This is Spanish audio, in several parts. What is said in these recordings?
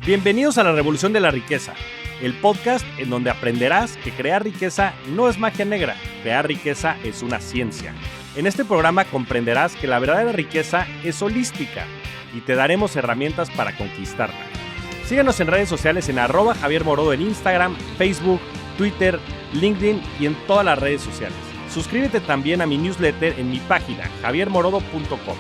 Bienvenidos a la Revolución de la Riqueza, el podcast en donde aprenderás que crear riqueza no es magia negra, crear riqueza es una ciencia. En este programa comprenderás que la verdadera riqueza es holística y te daremos herramientas para conquistarla. Síguenos en redes sociales en @JavierMorodo en Instagram, Facebook, Twitter, LinkedIn y en todas las redes sociales. Suscríbete también a mi newsletter en mi página javiermorodo.com,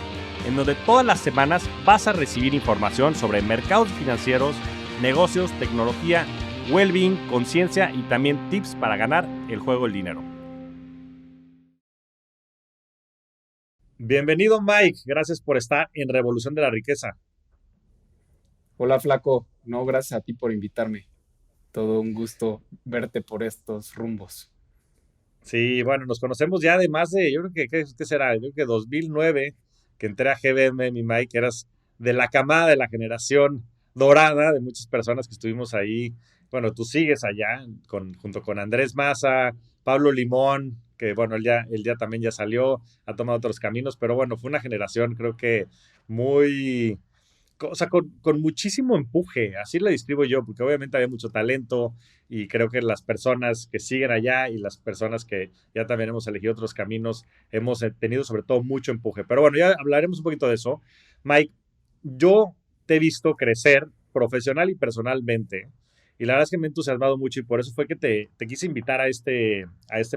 en donde todas las semanas vas a recibir información sobre mercados financieros, negocios, tecnología, well-being, conciencia y también tips para ganar el juego del dinero. Bienvenido, Mike. Gracias por estar en Revolución de la Riqueza. Hola, Flaco. No, gracias a ti por invitarme. Todo un gusto verte por estos rumbos. Sí, bueno, nos conocemos ya de más de, yo creo que, ¿qué será? Yo creo que 2009, que entré a GBM, mi Mike, eras de la camada de la generación dorada de muchas personas que estuvimos ahí. Bueno, tú sigues allá junto con Andrés Maza, Pablo Limón, que bueno, él ya también ya salió, ha tomado otros caminos, pero bueno, fue una generación creo que muy, o sea, con muchísimo empuje, así la describo yo, porque obviamente había mucho talento y creo que las personas que siguen allá y las personas que ya también hemos elegido otros caminos, hemos tenido sobre todo mucho empuje. Pero bueno, ya hablaremos un poquito de eso. Mike, yo te he visto crecer profesional y personalmente. Y la verdad es que me he entusiasmado mucho y por eso fue que te quise invitar a este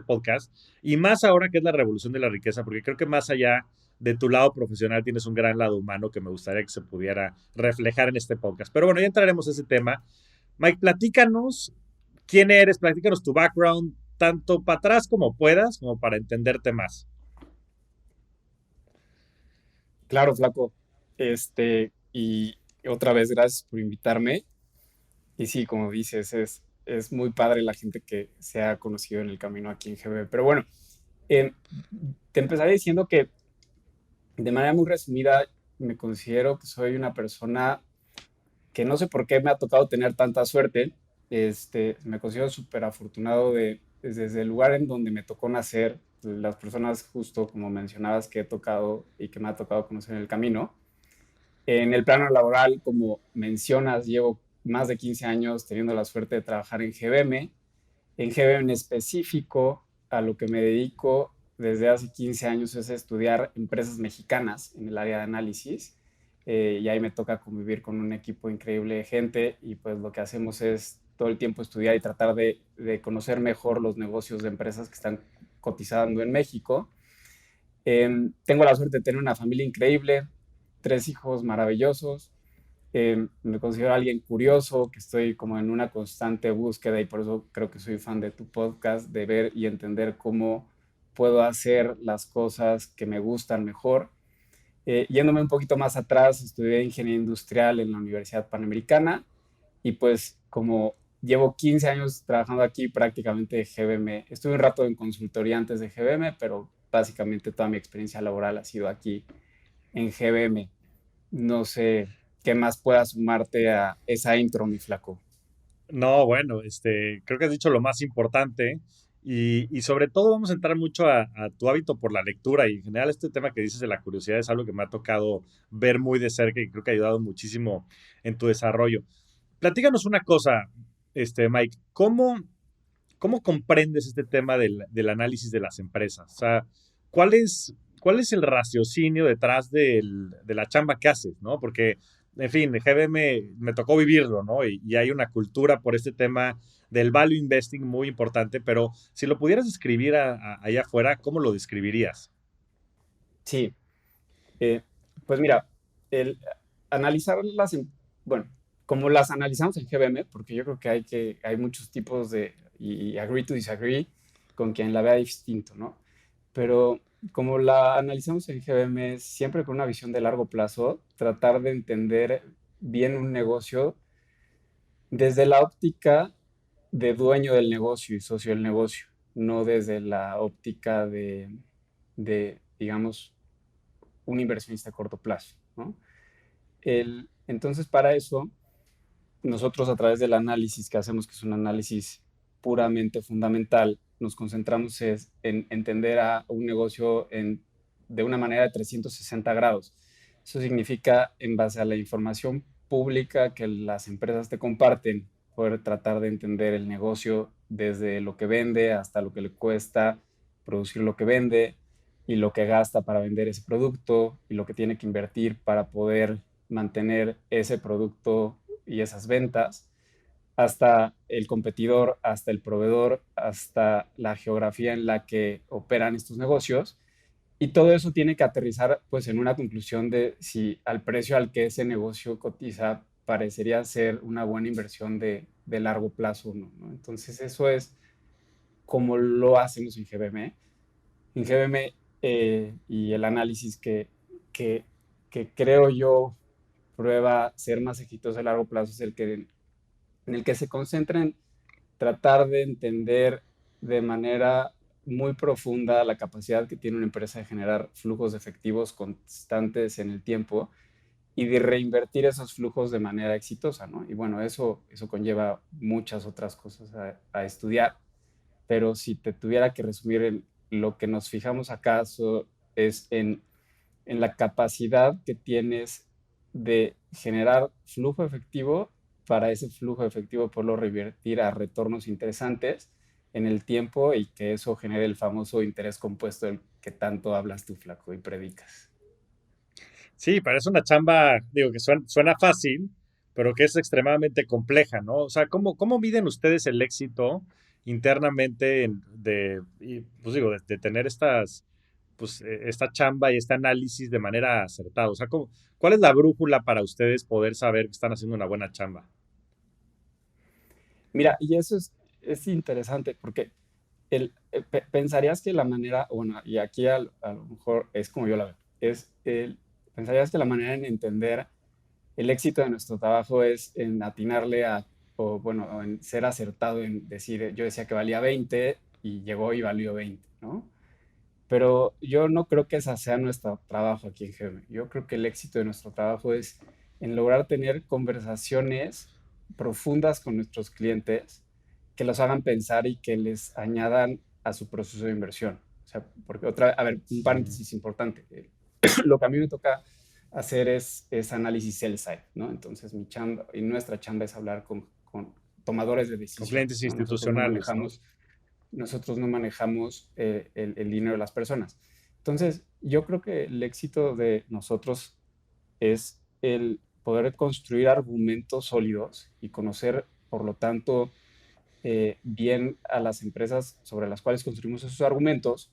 podcast. Y más ahora que es la revolución de la riqueza, porque creo que más allá de tu lado profesional tienes un gran lado humano que me gustaría que se pudiera reflejar en este podcast. Pero bueno, ya entraremos a ese tema. Mike, platícanos quién eres, platícanos tu background, tanto para atrás como puedas, como para entenderte más. Claro, Flaco. Y otra vez gracias por invitarme. Y sí, como dices, es muy padre la gente que se ha conocido en el camino aquí en GB. Pero bueno, eh, te empezaré diciendo que de manera muy resumida me considero que soy una persona que no sé por qué me ha tocado tener tanta suerte. Me considero súper afortunado desde el lugar en donde me tocó nacer, las personas justo como mencionabas que he tocado y que me ha tocado conocer en el camino. En el plano laboral, como mencionas, llevo más de 15 años teniendo la suerte de trabajar en GBM. En GBM en específico, a lo que me dedico desde hace 15 años es estudiar empresas mexicanas en el área de análisis. Y ahí me toca convivir con un equipo increíble de gente y pues lo que hacemos es todo el tiempo estudiar y tratar de conocer mejor los negocios de empresas que están cotizando en México. Tengo la suerte de tener una familia increíble, 3 hijos maravillosos. Me considero alguien curioso, que estoy como en una constante búsqueda y por eso creo que soy fan de tu podcast, de ver y entender cómo puedo hacer las cosas que me gustan mejor. Yéndome un poquito más atrás, estudié ingeniería industrial en la Universidad Panamericana y pues como llevo 15 años trabajando aquí prácticamente de GBM, estuve un rato en consultoría antes de GBM, pero básicamente toda mi experiencia laboral ha sido aquí en GBM. No sé qué más pueda sumarte a esa intro, mi flaco. No, bueno, creo que has dicho lo más importante y sobre todo vamos a entrar mucho a tu hábito por la lectura y en general este tema que dices de la curiosidad es algo que me ha tocado ver muy de cerca y creo que ha ayudado muchísimo en tu desarrollo. Platícanos una cosa, Mike, ¿cómo comprendes este tema del análisis de las empresas? O sea, ¿cuál es el raciocinio detrás de la chamba que haces, ¿no? Porque, en fin, GBM me tocó vivirlo, ¿no? Y hay una cultura por este tema del value investing muy importante, pero si lo pudieras describir allá afuera, ¿cómo lo describirías? Sí, eh, pues mira, el analizarlas, bueno, como las analizamos en GBM, porque yo creo hay muchos tipos y agree to disagree con quien la vea distinto, ¿no? Pero como la analizamos en GBM, siempre con una visión de largo plazo, tratar de entender bien un negocio desde la óptica de dueño del negocio y socio del negocio, no desde la óptica digamos, un inversionista a corto plazo, ¿no? Entonces, para eso, nosotros a través del análisis que hacemos, que es un análisis puramente fundamental, nos concentramos en entender a un negocio de una manera de 360 grados. Eso significa, en base a la información pública que las empresas te comparten, poder tratar de entender el negocio desde lo que vende hasta lo que le cuesta producir lo que vende y lo que gasta para vender ese producto y lo que tiene que invertir para poder mantener ese producto y esas ventas, hasta el competidor, hasta el proveedor, hasta la geografía en la que operan estos negocios. Y todo eso tiene que aterrizar pues en una conclusión de si al precio al que ese negocio cotiza parecería ser una buena inversión de largo plazo o no, ¿no? Entonces eso es como lo hacemos en GBM. En GBM y el análisis que, que creo yo prueba ser más exitoso a largo plazo es el que, en el que se concentra en tratar de entender de manera muy profunda la capacidad que tiene una empresa de generar flujos efectivos constantes en el tiempo y de reinvertir esos flujos de manera exitosa, ¿no? Y bueno, eso conlleva muchas otras cosas a estudiar, pero si te tuviera que resumir en lo que nos fijamos acaso es en la capacidad que tienes de generar flujo efectivo para ese flujo efectivo poderlo revertir a retornos interesantes en el tiempo y que eso genere el famoso interés compuesto del que tanto hablas tú, Flaco, y predicas. Sí, parece una chamba, digo, que suena fácil, pero que es extremadamente compleja, ¿no? O sea, ¿cómo miden ustedes el éxito internamente pues digo, de tener esta chamba y este análisis de manera acertada? O sea, ¿cuál es la brújula para ustedes poder saber que están haciendo una buena chamba? Mira, y eso es interesante porque pensarías que la manera, bueno, y aquí a lo mejor es como yo la veo, pensarías que la manera en entender el éxito de nuestro trabajo es en atinarle o bueno, en ser acertado en decir, yo decía que valía 20 y llegó y valió 20, ¿no? Pero yo no creo que esa sea nuestro trabajo aquí en GM. Yo creo que el éxito de nuestro trabajo es en lograr tener conversaciones profundas con nuestros clientes que los hagan pensar y que les añadan a su proceso de inversión. O sea, porque a ver, un Mm. paréntesis importante. Lo que a mí me toca hacer es análisis sell side, ¿no? Entonces mi chamba y nuestra chamba es hablar con tomadores de Con decisión, clientes ¿no? institucionales, ¿no? Nosotros no manejamos el dinero de las personas. Entonces, yo creo que el éxito de nosotros es el poder construir argumentos sólidos y conocer, por lo tanto, bien a las empresas sobre las cuales construimos esos argumentos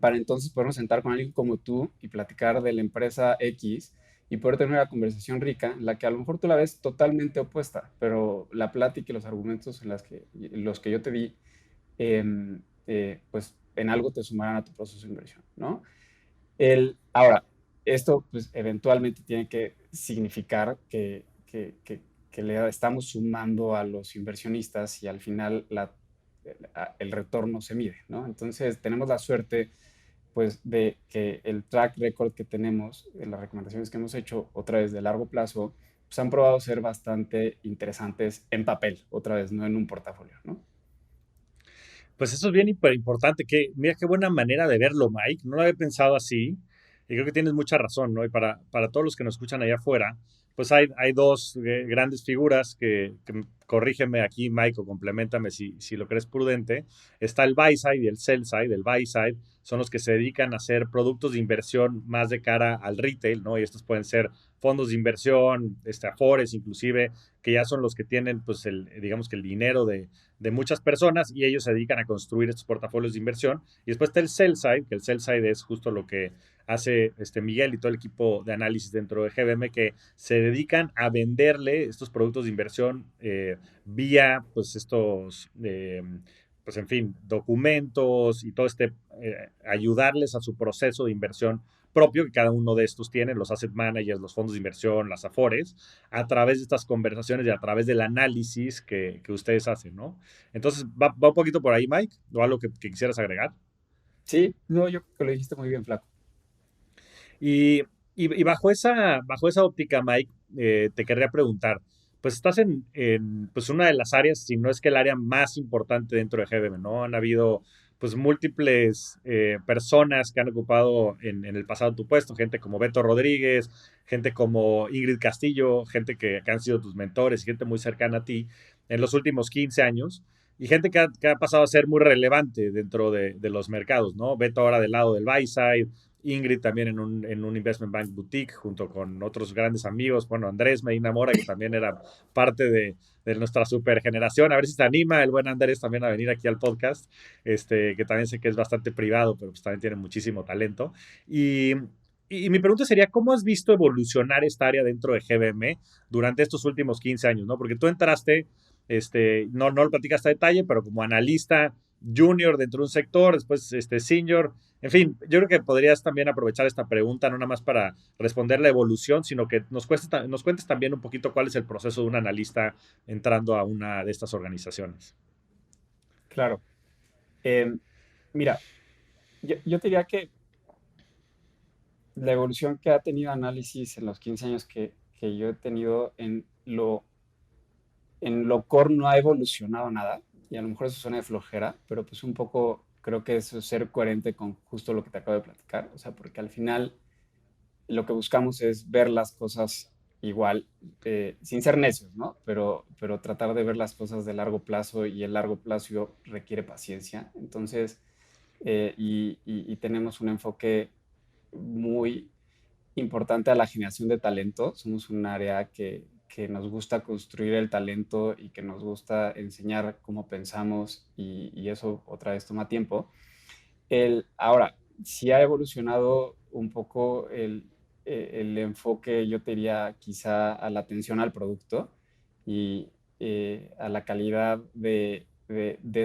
para entonces podernos sentar con alguien como tú y platicar de la empresa X y poder tener una conversación rica en la que a lo mejor tú la ves totalmente opuesta, pero la plática y los argumentos los que yo te di, pues en algo te sumarán a tu proceso de inversión, ¿no? Ahora, esto pues eventualmente tiene que significar que le estamos sumando a los inversionistas y al final el retorno se mide, ¿no? Entonces tenemos la suerte pues de que el track record que tenemos, las recomendaciones que hemos hecho otra vez de largo plazo, pues han probado ser bastante interesantes en papel, otra vez, no en un portafolio, ¿no? Pues eso es bien importante, mira qué buena manera de verlo, Mike. No lo había pensado así y creo que tienes mucha razón, ¿no? Y para todos los que nos escuchan allá afuera, pues hay dos grandes figuras corrígeme aquí, Mike, o complementame si lo crees prudente. Está el buy side y el sell side. El buy side son los que se dedican a hacer productos de inversión más de cara al retail, ¿no? Y estos pueden ser fondos de inversión, afores, inclusive, que ya son los que tienen, pues, digamos que el dinero de muchas personas y ellos se dedican a construir estos portafolios de inversión. Y después está el sell side, que el sell side es justo lo que hace Miguel y todo el equipo de análisis dentro de GBM, que se dedican a venderle estos productos de inversión vía, pues, pues, en fin, documentos y todo ayudarles a su proceso de inversión propio que cada uno de estos tiene, los asset managers, los fondos de inversión, las afores, a través de estas conversaciones y a través del análisis que ustedes hacen, ¿no? Entonces, ¿va un poquito por ahí, Mike? ¿O algo que quisieras agregar? Sí, no, yo creo que lo dijiste muy bien, Flaco. Y bajo esa óptica, Mike, te querría preguntar, pues estás pues una de las áreas, si no es que el área más importante dentro de GBM, ¿no? Han habido pues múltiples personas que han ocupado en el pasado tu puesto, gente como Beto Rodríguez, gente como Ingrid Castillo, gente que han sido tus mentores, gente muy cercana a ti en los últimos 15 años y gente que ha pasado a ser muy relevante dentro de los mercados, ¿no? Beto ahora del lado del buy side, Ingrid también en un investment bank boutique junto con otros grandes amigos, bueno, Andrés Medina Mora, que también era parte de nuestra super generación, a ver si se anima el buen Andrés también a venir aquí al podcast, que también sé que es bastante privado, pero pues también tiene muchísimo talento. Y, y mi pregunta sería, ¿cómo has visto evolucionar esta área dentro de GBM durante estos últimos 15 años? ¿No? Porque tú entraste, no lo platicaste a detalle, pero como analista junior dentro de un sector, después senior, en fin, yo creo que podrías también aprovechar esta pregunta, no nada más para responder la evolución, sino que nos cuentes también un poquito cuál es el proceso de un analista entrando a una de estas organizaciones. Claro. Em, Mira, yo te diría que la evolución que ha tenido análisis en los 15 años que yo he tenido en lo core no ha evolucionado nada, y a lo mejor eso suena de flojera, pero pues un poco creo que eso es ser coherente con justo lo que te acabo de platicar, o sea, porque al final lo que buscamos es ver las cosas igual, sin ser necios, ¿no? Pero tratar de ver las cosas de largo plazo, y el largo plazo requiere paciencia. Entonces, y tenemos un enfoque muy importante a la generación de talento. Somos un área que nos gusta construir el talento y que nos gusta enseñar cómo pensamos, y eso otra vez toma tiempo. Ahora, sí ha evolucionado un poco el enfoque, yo te diría, quizá a la atención al producto y a la calidad de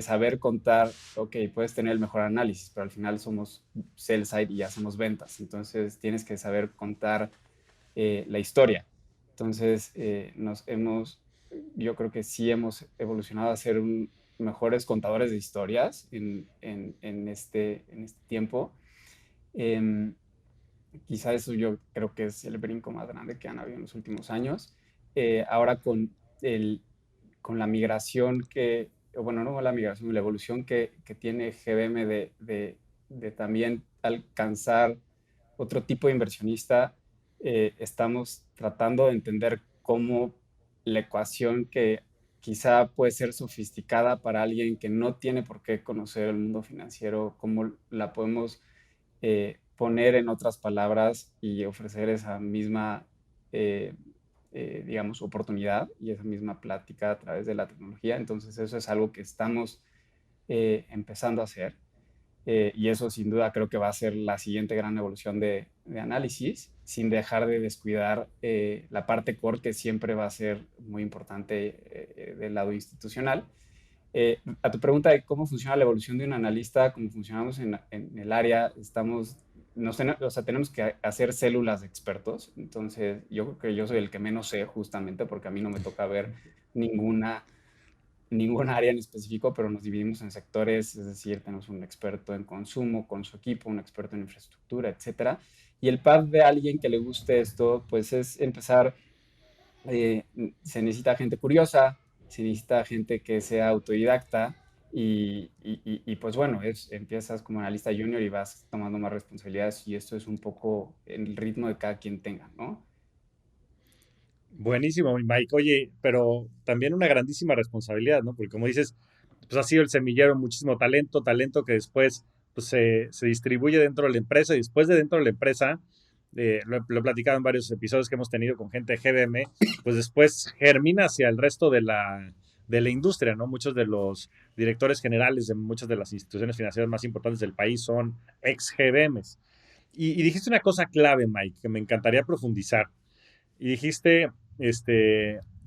saber contar. Ok, puedes tener el mejor análisis, pero al final somos sell side y hacemos ventas, entonces tienes que saber contar la historia. Entonces, yo creo que sí hemos evolucionado a ser mejores contadores de historias en este tiempo. Em, Quizá eso yo creo que es el brinco más grande que han habido en los últimos años. Ahora con la migración o bueno, no la migración, la evolución que tiene GBM de también alcanzar otro tipo de inversionista, estamos tratando de entender cómo la ecuación, que quizá puede ser sofisticada para alguien que no tiene por qué conocer el mundo financiero, cómo la podemos poner en otras palabras y ofrecer esa misma, eh, digamos, oportunidad y esa misma plática a través de la tecnología. Entonces eso es algo que estamos empezando a hacer. Y eso sin duda creo que va a ser la siguiente gran evolución de análisis, sin dejar de descuidar la parte core, que siempre va a ser muy importante del lado institucional. A tu pregunta de cómo funciona la evolución de un analista, cómo funcionamos en el área, o sea, tenemos que hacer células de expertos. Entonces, yo creo que yo soy el que menos sé, justamente porque a mí no me toca ver ninguna área en específico, pero nos dividimos en sectores. Es decir, tenemos un experto en consumo con su equipo, un experto en infraestructura, etcétera. Y el path de alguien que le guste esto, pues es empezar. eh, Se necesita gente curiosa, se necesita gente que sea autodidacta, y pues bueno, empiezas como analista junior y vas tomando más responsabilidades, y esto es un poco el ritmo de cada quien tenga, ¿no? Buenísimo, mi Mike. Oye, pero también una grandísima responsabilidad, ¿no? Porque como dices, pues ha sido el semillero muchísimo talento, talento que después pues, se distribuye dentro de la empresa y después de dentro de la empresa, lo he platicado en varios episodios que hemos tenido con gente de GBM, pues después germina hacia el resto de la industria, ¿no? Muchos de los directores generales de muchas de las instituciones financieras más importantes del país son ex GBMs. Y dijiste una cosa clave, Mike, que me encantaría profundizar. Y dijiste,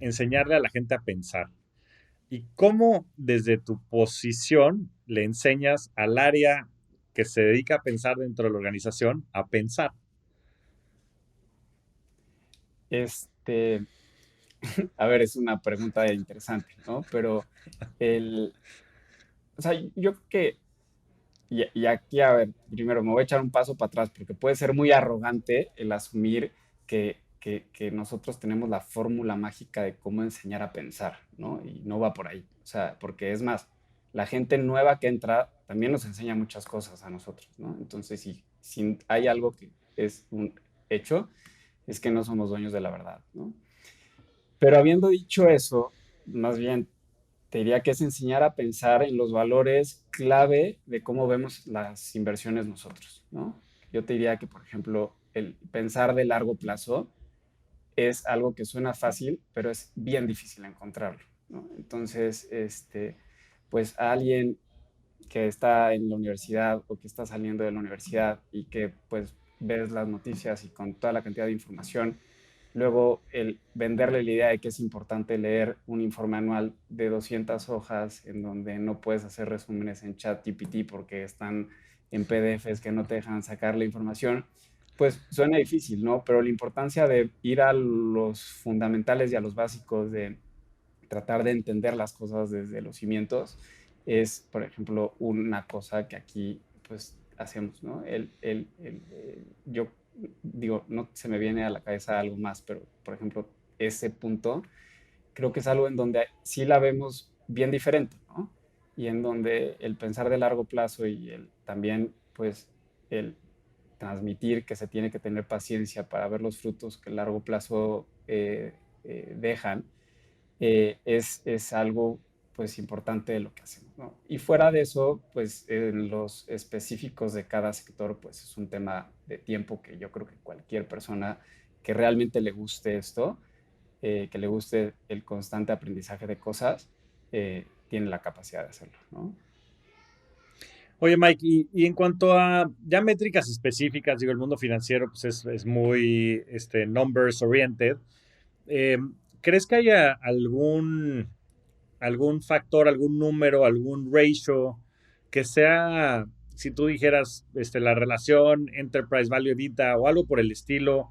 enseñarle a la gente a pensar. ¿Y cómo desde tu posición le enseñas al área que se dedica a pensar dentro de la organización a pensar? Este, a ver, es una pregunta interesante, ¿no? Pero o sea, yo creo que, y aquí, a ver, primero me voy a echar un paso para atrás, porque puede ser muy arrogante el asumir que nosotros tenemos la fórmula mágica de cómo enseñar a pensar, ¿no? Y no va por ahí. O sea, porque es más, la gente nueva que entra también nos enseña muchas cosas a nosotros, ¿no? Entonces, si hay algo que es un hecho, es que no somos dueños de la verdad, ¿no? Pero habiendo dicho eso, más bien te diría que es enseñar a pensar en los valores clave de cómo vemos las inversiones nosotros, ¿no? Yo te diría que, por ejemplo, el pensar de largo plazo es algo que suena fácil, pero es bien difícil encontrarlo, ¿no? Entonces, pues a alguien que está en la universidad o que está saliendo de la universidad y que pues ves las noticias y con toda la cantidad de información, luego el venderle la idea de que es importante leer un informe anual de 200 hojas en donde no puedes hacer resúmenes en ChatGPT porque están en PDFs que no te dejan sacar la información, pues suena difícil, ¿no? Pero la importancia de ir a los fundamentales y a los básicos, de tratar de entender las cosas desde los cimientos, es, por ejemplo, una cosa que aquí pues hacemos, ¿no? Yo digo, no se me viene a la cabeza algo más, pero por ejemplo, ese punto creo que es algo en donde sí la vemos bien diferente, ¿no? Y en donde el pensar de largo plazo y el también, pues, el transmitir que se tiene que tener paciencia para ver los frutos que a largo plazo dejan, es algo pues importante de lo que hacemos, ¿no? Y fuera de eso, pues en los específicos de cada sector, pues es un tema de tiempo que yo creo que cualquier persona que realmente le guste esto, que le guste el constante aprendizaje de cosas, tiene la capacidad de hacerlo, ¿no? Oye, Mike, y en cuanto a ya métricas específicas, digo, el mundo financiero pues es muy numbers oriented. Eh, ¿Crees que haya algún factor, algún número, algún ratio que sea, si tú dijeras, la relación Enterprise Value EBITDA o algo por el estilo,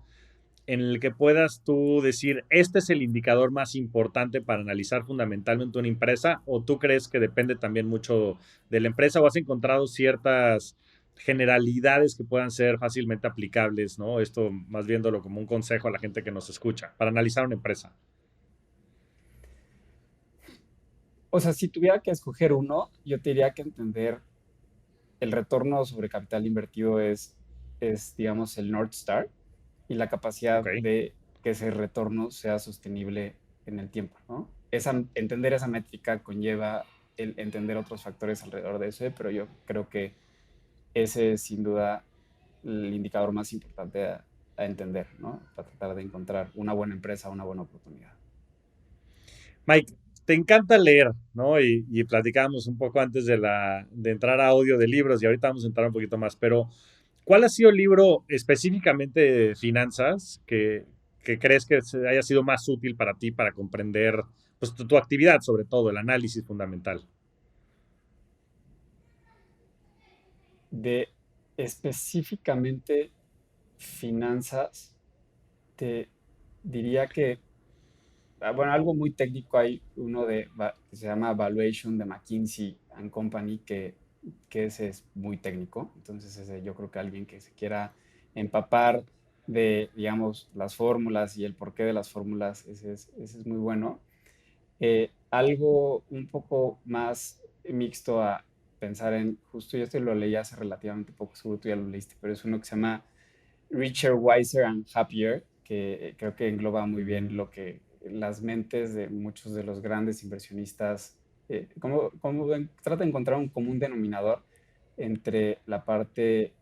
en el que puedas tú decir, este es el indicador más importante para analizar fundamentalmente una empresa, o tú crees que depende también mucho de la empresa, o has encontrado ciertas generalidades que puedan ser fácilmente aplicables, ¿no? Esto más viéndolo como un consejo a la gente que nos escucha, para analizar una empresa. O sea, si tuviera que escoger uno, yo te diría que entender el retorno sobre capital invertido digamos, el North Star y la capacidad Ok. de que ese retorno sea sostenible en el tiempo, ¿no? Entender esa métrica conlleva el entender otros factores alrededor de eso, pero yo creo que ese es sin duda el indicador más importante a entender, ¿no? Para tratar de encontrar una buena empresa, una buena oportunidad. Mike, te encanta leer, ¿no? Y platicábamos un poco antes de entrar a audio de libros y ahorita vamos a entrar un poquito más, pero ¿cuál ha sido el libro específicamente de finanzas que crees que haya sido más útil para ti para comprender pues, tu actividad, sobre todo, el análisis fundamental? De específicamente finanzas, te diría que, bueno, algo muy técnico, hay uno que se llama Valuation de McKinsey and Company, que ese es muy técnico. Entonces, ese, yo creo que alguien que se quiera empapar de, digamos, las fórmulas y el porqué de las fórmulas, ese es muy bueno. Algo un poco más mixto a pensar en, justo yo este lo leí hace relativamente poco, seguro tú ya lo leíste, pero es uno que se llama Richer, Wiser and Happier, que creo que engloba muy bien lo que las mentes de muchos de los grandes inversionistas, trata de encontrar un común denominador entre la parte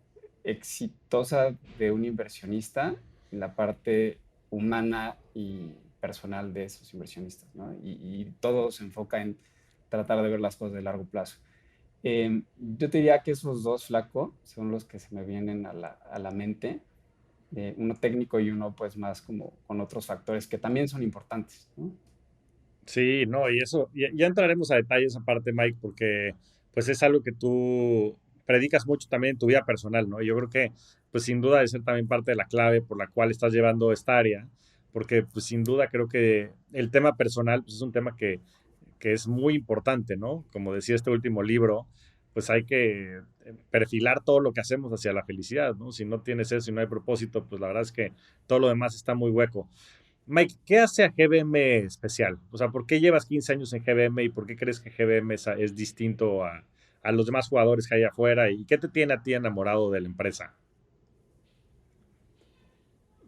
exitosa de un inversionista y la parte humana y personal de esos inversionistas, ¿no? Y todo se enfoca en tratar de ver las cosas de largo plazo. Yo te diría que esos dos, Flaco, son los que se me vienen a la mente, uno técnico y uno pues más como con otros factores que también son importantes, ¿no? Sí, no, y eso, ya entraremos a detalle esa parte, Mike, porque pues es algo que tú predicas mucho también en tu vida personal, ¿no? Y yo creo que pues sin duda debe ser también parte de la clave por la cual estás llevando esta área, porque pues sin duda creo que el tema personal pues es un tema que es muy importante, ¿no? Como decía este último libro, pues hay que perfilar todo lo que hacemos hacia la felicidad, ¿no? Si no tienes eso y no hay propósito, pues la verdad es que todo lo demás está muy hueco. Mike, ¿qué hace a GBM especial? O sea, ¿por qué llevas 15 años en GBM y por qué crees que GBM es distinto a los demás jugadores que hay afuera y qué te tiene a ti enamorado de la empresa.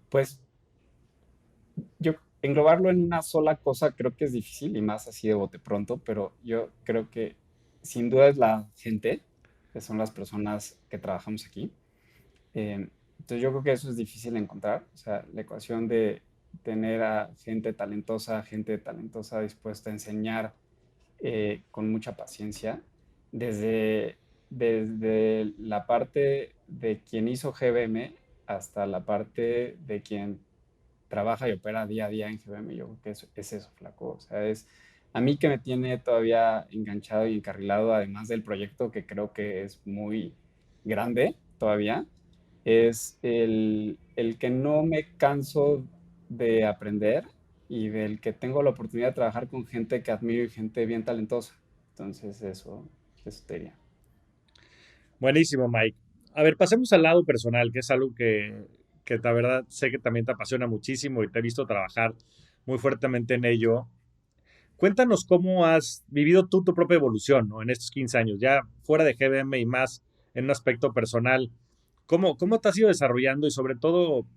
Pues yo englobarlo en una sola cosa creo que es difícil y más así de bote pronto, pero yo creo que sin duda es la gente, que son las personas que trabajamos aquí. Entonces yo creo que eso es difícil de encontrar, o sea, la ecuación de tener a gente talentosa dispuesta a enseñar con mucha paciencia, desde, desde la parte de quien hizo GBM hasta la parte de quien trabaja y opera día a día en GBM. Yo creo que es eso, flaco. O sea, es a mí que me tiene todavía enganchado y encarrilado, además del proyecto que creo que es muy grande todavía, es el que no me canso de aprender y del que tengo la oportunidad de trabajar con gente que admiro y gente bien talentosa. Entonces, eso te diría. Buenísimo, Mike. A ver, pasemos al lado personal, que es algo que la verdad sé que también te apasiona muchísimo y te he visto trabajar muy fuertemente en ello. Cuéntanos cómo has vivido tú tu propia evolución, ¿no? En estos 15 años, ya fuera de GBM y más en un aspecto personal. ¿Cómo te has ido desarrollando y sobre todo,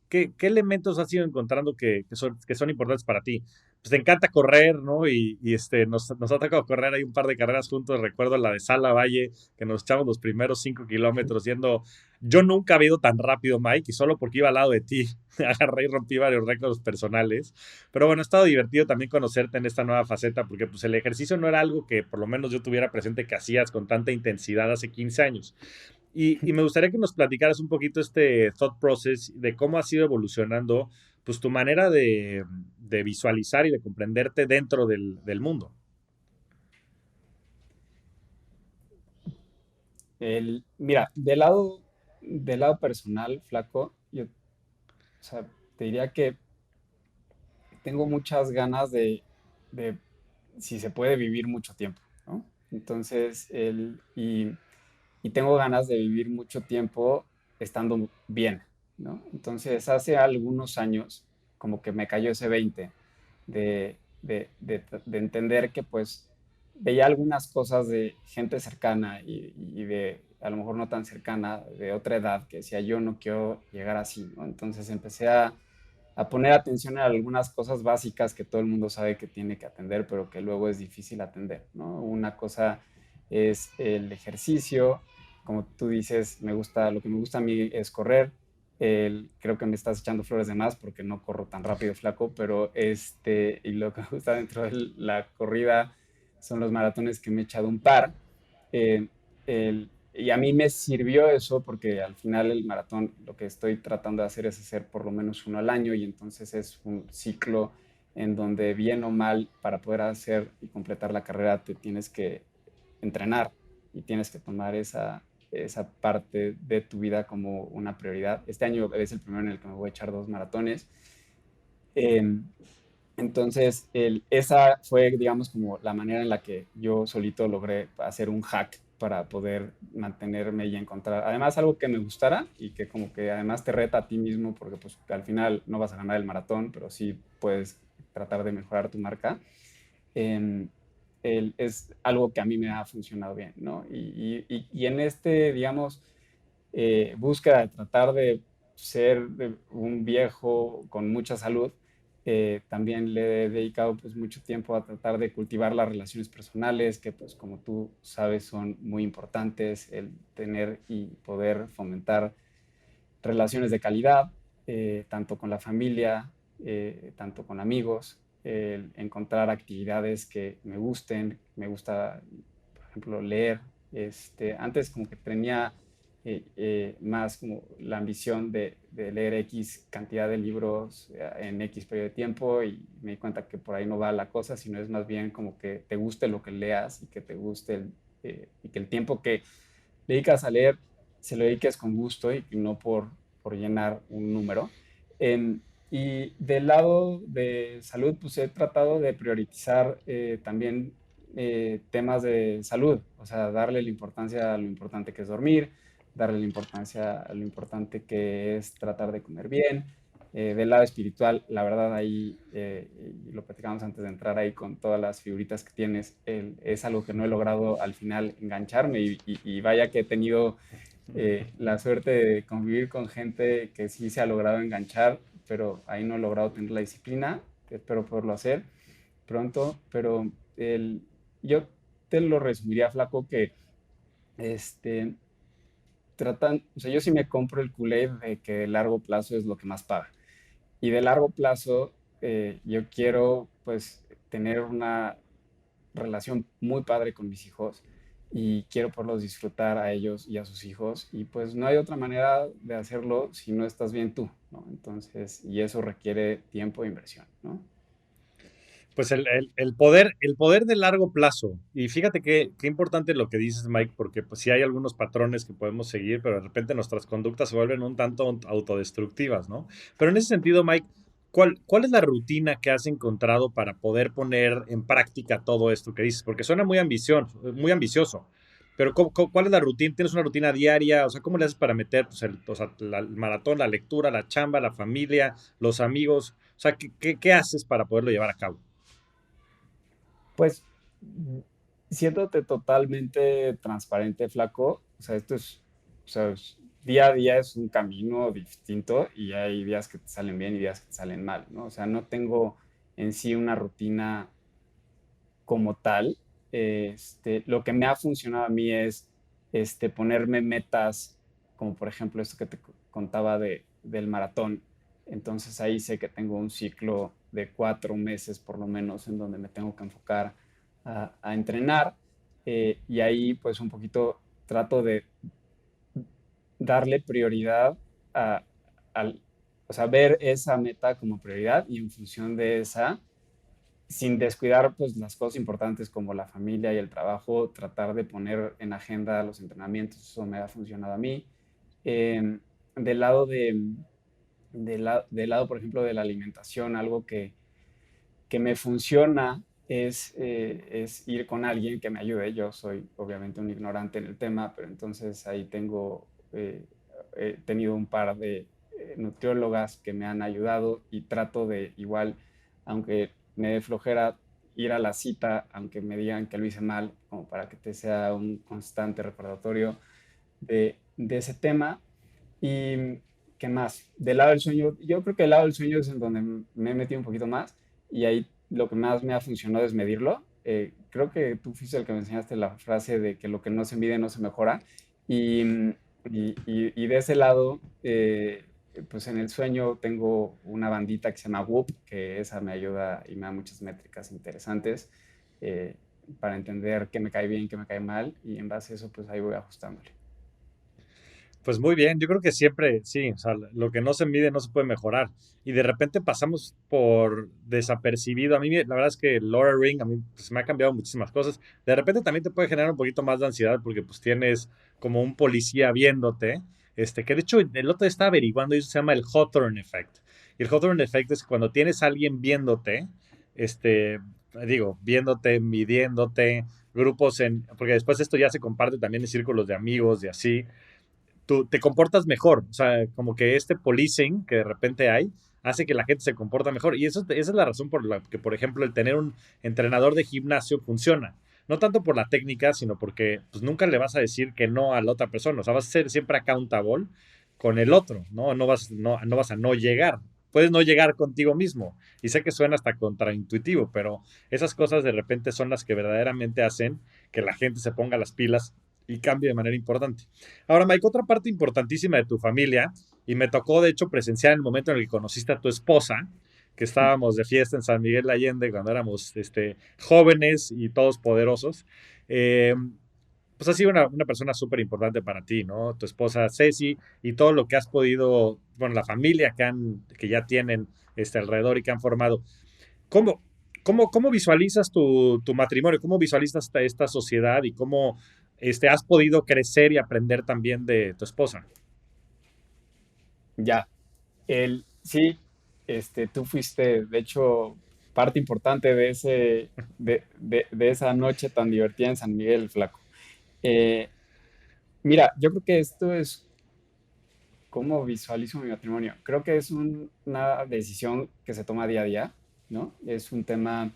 qué elementos has ido encontrando que son importantes para ti? Pues te encanta correr, ¿no? Nos ha tocado correr ahí un par de carreras juntos. Recuerdo la de Sala Valle, que nos echamos los primeros 5 kilómetros yendo. Yo nunca había ido tan rápido, Mike, y solo porque iba al lado de ti, agarré y rompí varios récords personales. Pero bueno, ha estado divertido también conocerte en esta nueva faceta, porque pues el ejercicio no era algo que por lo menos yo tuviera presente que hacías con tanta intensidad hace 15 años. Y me gustaría que nos platicaras un poquito este thought process de cómo ha sido evolucionando pues tu manera de visualizar y de comprenderte dentro del mundo. Mira, del lado personal, flaco, yo, o sea, te diría que tengo muchas ganas de si se puede vivir mucho tiempo, ¿no? Entonces, y tengo ganas de vivir mucho tiempo estando bien, ¿no? Entonces, hace algunos años, como que me cayó ese 20 de entender que pues veía algunas cosas de gente cercana y de a lo mejor no tan cercana, de otra edad, que decía yo no quiero llegar así, ¿no? Entonces empecé a poner atención a algunas cosas básicas que todo el mundo sabe que tiene que atender, pero que luego es difícil atender, ¿no? Una cosa es el ejercicio, como tú dices, lo que me gusta a mí es correr. Creo que me estás echando flores de más porque no corro tan rápido, flaco, pero y lo que me gusta dentro de la corrida son los maratones que me he echado un par. Eh, y a mí me sirvió eso porque al final el maratón lo que estoy tratando de hacer es hacer por lo menos uno al año y entonces es un ciclo en donde bien o mal para poder hacer y completar la carrera te tienes que entrenar y tienes que tomar esa parte de tu vida como una prioridad. Este año es el primero en el que me voy a echar 2 maratones. Eh, entonces, esa fue, digamos, como la manera en la que yo solito logré hacer un hack para poder mantenerme y encontrar, además, algo que me gustara y que como que además te reta a ti mismo, porque pues al final no vas a ganar el maratón, pero sí puedes tratar de mejorar tu marca. em, es algo que a mí me ha funcionado bien, ¿no? Y en digamos, búsqueda de tratar de ser un viejo con mucha salud, también le he dedicado pues mucho tiempo a tratar de cultivar las relaciones personales, que pues como tú sabes son muy importantes, el tener y poder fomentar relaciones de calidad, tanto con la familia, tanto con amigos, el encontrar actividades que me gusta, por ejemplo, leer. Antes como que tenía más como la ambición de leer X cantidad de libros en X periodo de tiempo y me di cuenta que por ahí no va la cosa, sino es más bien como que te guste lo que leas y que te guste y que el tiempo que dedicas a leer se lo dediques con gusto y no por llenar un número. Em, y del lado de salud, pues he tratado de priorizar también temas de salud, o sea, darle la importancia a lo importante que es dormir, darle la importancia a lo importante que es tratar de comer bien, Del lado espiritual, la verdad ahí, y lo platicamos antes de entrar ahí con todas las figuritas que tienes, es algo que no he logrado al final engancharme y vaya que he tenido la suerte de convivir con gente que sí se ha logrado enganchar, pero ahí no he logrado tener la disciplina, espero poderlo hacer pronto, pero yo te lo resumiría, Flaco, que este, o sea, yo sí me compro el Kool-Aid de que de largo plazo es lo que más paga. Y de largo plazo, yo quiero pues tener una relación muy padre con mis hijos y quiero poderlos disfrutar a ellos y a sus hijos. Y pues no hay otra manera de hacerlo si no estás bien tú, ¿no? Entonces, y eso requiere tiempo e inversión, ¿no? Pues el poder de largo plazo. Y fíjate qué importante lo que dices, Mike, porque pues sí hay algunos patrones que podemos seguir, pero de repente nuestras conductas se vuelven un tanto autodestructivas, ¿no? Pero en ese sentido, Mike, ¿cuál es la rutina que has encontrado para poder poner en práctica todo esto que dices? Porque suena muy ambicioso. Pero ¿cuál es la rutina? ¿Tienes una rutina diaria? O sea, ¿cómo le haces para meter pues, o sea, el maratón, la lectura, la chamba, la familia, los amigos? O sea, ¿qué haces para poderlo llevar a cabo? Pues siéndote totalmente transparente, Flaco, o sea, o sea, día a día es un camino distinto y hay días que te salen bien y días que te salen mal, ¿no? O sea, no tengo en sí una rutina como tal. Lo que me ha funcionado a mí es ponerme metas, como por ejemplo esto que te contaba del maratón. Entonces ahí sé que tengo un ciclo de 4 meses por lo menos en donde me tengo que enfocar a entrenar. Y ahí pues un poquito trato de darle prioridad a, al, o sea, ver esa meta como prioridad y en función de esa sin descuidar pues las cosas importantes como la familia y el trabajo, tratar de poner en agenda los entrenamientos, eso me ha funcionado a mí. Eh, del lado del lado, por ejemplo, de la alimentación, algo que me funciona es ir con alguien que me ayude. Yo soy obviamente un ignorante en el tema, pero entonces ahí he tenido un par de nutriólogas que me han ayudado y trato de igual, aunque me dé flojera ir a la cita, aunque me digan que lo hice mal, como para que te sea un constante recordatorio de ese tema. ¿Y qué más? Del lado del sueño, yo creo que el lado del sueño es en donde me he metido un poquito más y ahí lo que más me ha funcionado es medirlo. Creo que tú fuiste el que me enseñaste la frase de que lo que no se mide no se mejora. Y, y de ese lado, pues en el sueño tengo una bandita que se llama Whoop, que esa me ayuda y me da muchas métricas interesantes eh, para entender qué me cae bien, qué me cae mal y en base a eso, pues ahí voy ajustándole. Pues muy bien, yo creo que siempre, sí, o sea, lo que no se mide no se puede mejorar. Y de repente pasamos por desapercibido. A mí, la verdad es que Laura Ring, a mí pues, me ha cambiado muchísimas cosas. De repente también te puede generar un poquito más de ansiedad porque pues tienes como un policía viéndote, que de hecho el otro día estaba averiguando y eso se llama el Hawthorne Effect. Y el Hawthorne Effect es cuando tienes a alguien viéndote, este, viéndote, midiéndote, porque después esto ya se comparte también en círculos de amigos y así tú te comportas mejor. O sea, como que este policing que de repente hay hace que la gente se comporta mejor. Y esa es la razón por la que, por ejemplo, el tener un entrenador de gimnasio funciona. No tanto por la técnica, sino porque pues, nunca le vas a decir que no a la otra persona. O sea, vas a ser siempre accountable con el otro, ¿no? No vas a no llegar. Puedes no llegar contigo mismo. Y sé que suena hasta contraintuitivo, pero esas cosas de repente son las que verdaderamente hacen que la gente se ponga las pilas y cambie de manera importante. Ahora, Mike, otra parte importantísima de tu familia, y me tocó de hecho presenciar el momento en el que conociste a tu esposa, que estábamos de fiesta en San Miguel de Allende cuando éramos jóvenes y todos poderosos. Eh, pues ha sido una persona súper importante para ti, ¿no? Tu esposa Ceci y todo lo que has podido, bueno, la familia que ya tienen alrededor y que han formado. ¿Cómo, cómo visualizas tu matrimonio? ¿Cómo visualizas esta sociedad y cómo has podido crecer y aprender también de tu esposa? Ya, sí, tú fuiste, de hecho, parte importante de de esa noche tan divertida en San Miguel, Flaco. Eh, Mira, yo creo que esto es ¿Cómo visualizo mi matrimonio? Creo que es una decisión que se toma día a día, ¿no? Es un tema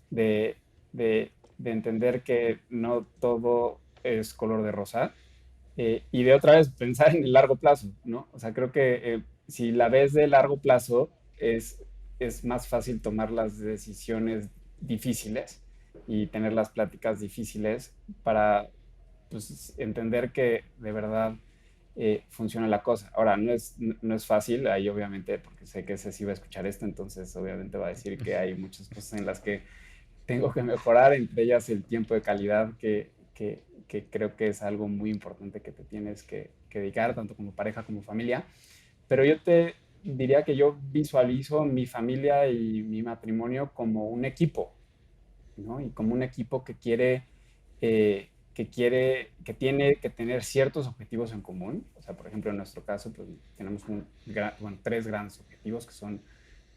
de, de entender que no todo es color de rosa, y de otra vez pensar en el largo plazo, ¿no? O sea, creo que si la ves de largo plazo, es más fácil tomar las decisiones difíciles y tener las pláticas difíciles para, pues, entender que de verdad funciona la cosa. Ahora, no es fácil, ahí obviamente, porque sé que Ceci va a escuchar esto, entonces obviamente va a decir que hay muchas cosas en las que tengo que mejorar, entre ellas el tiempo de calidad, que creo que es algo muy importante que te tienes que dedicar, tanto como pareja como familia. Pero yo te diría que yo visualizo mi familia y mi matrimonio como un equipo, ¿no? Y como un equipo que tiene que tener ciertos objetivos en común. O sea, por ejemplo, en nuestro caso, pues tenemos bueno, tres grandes objetivos que son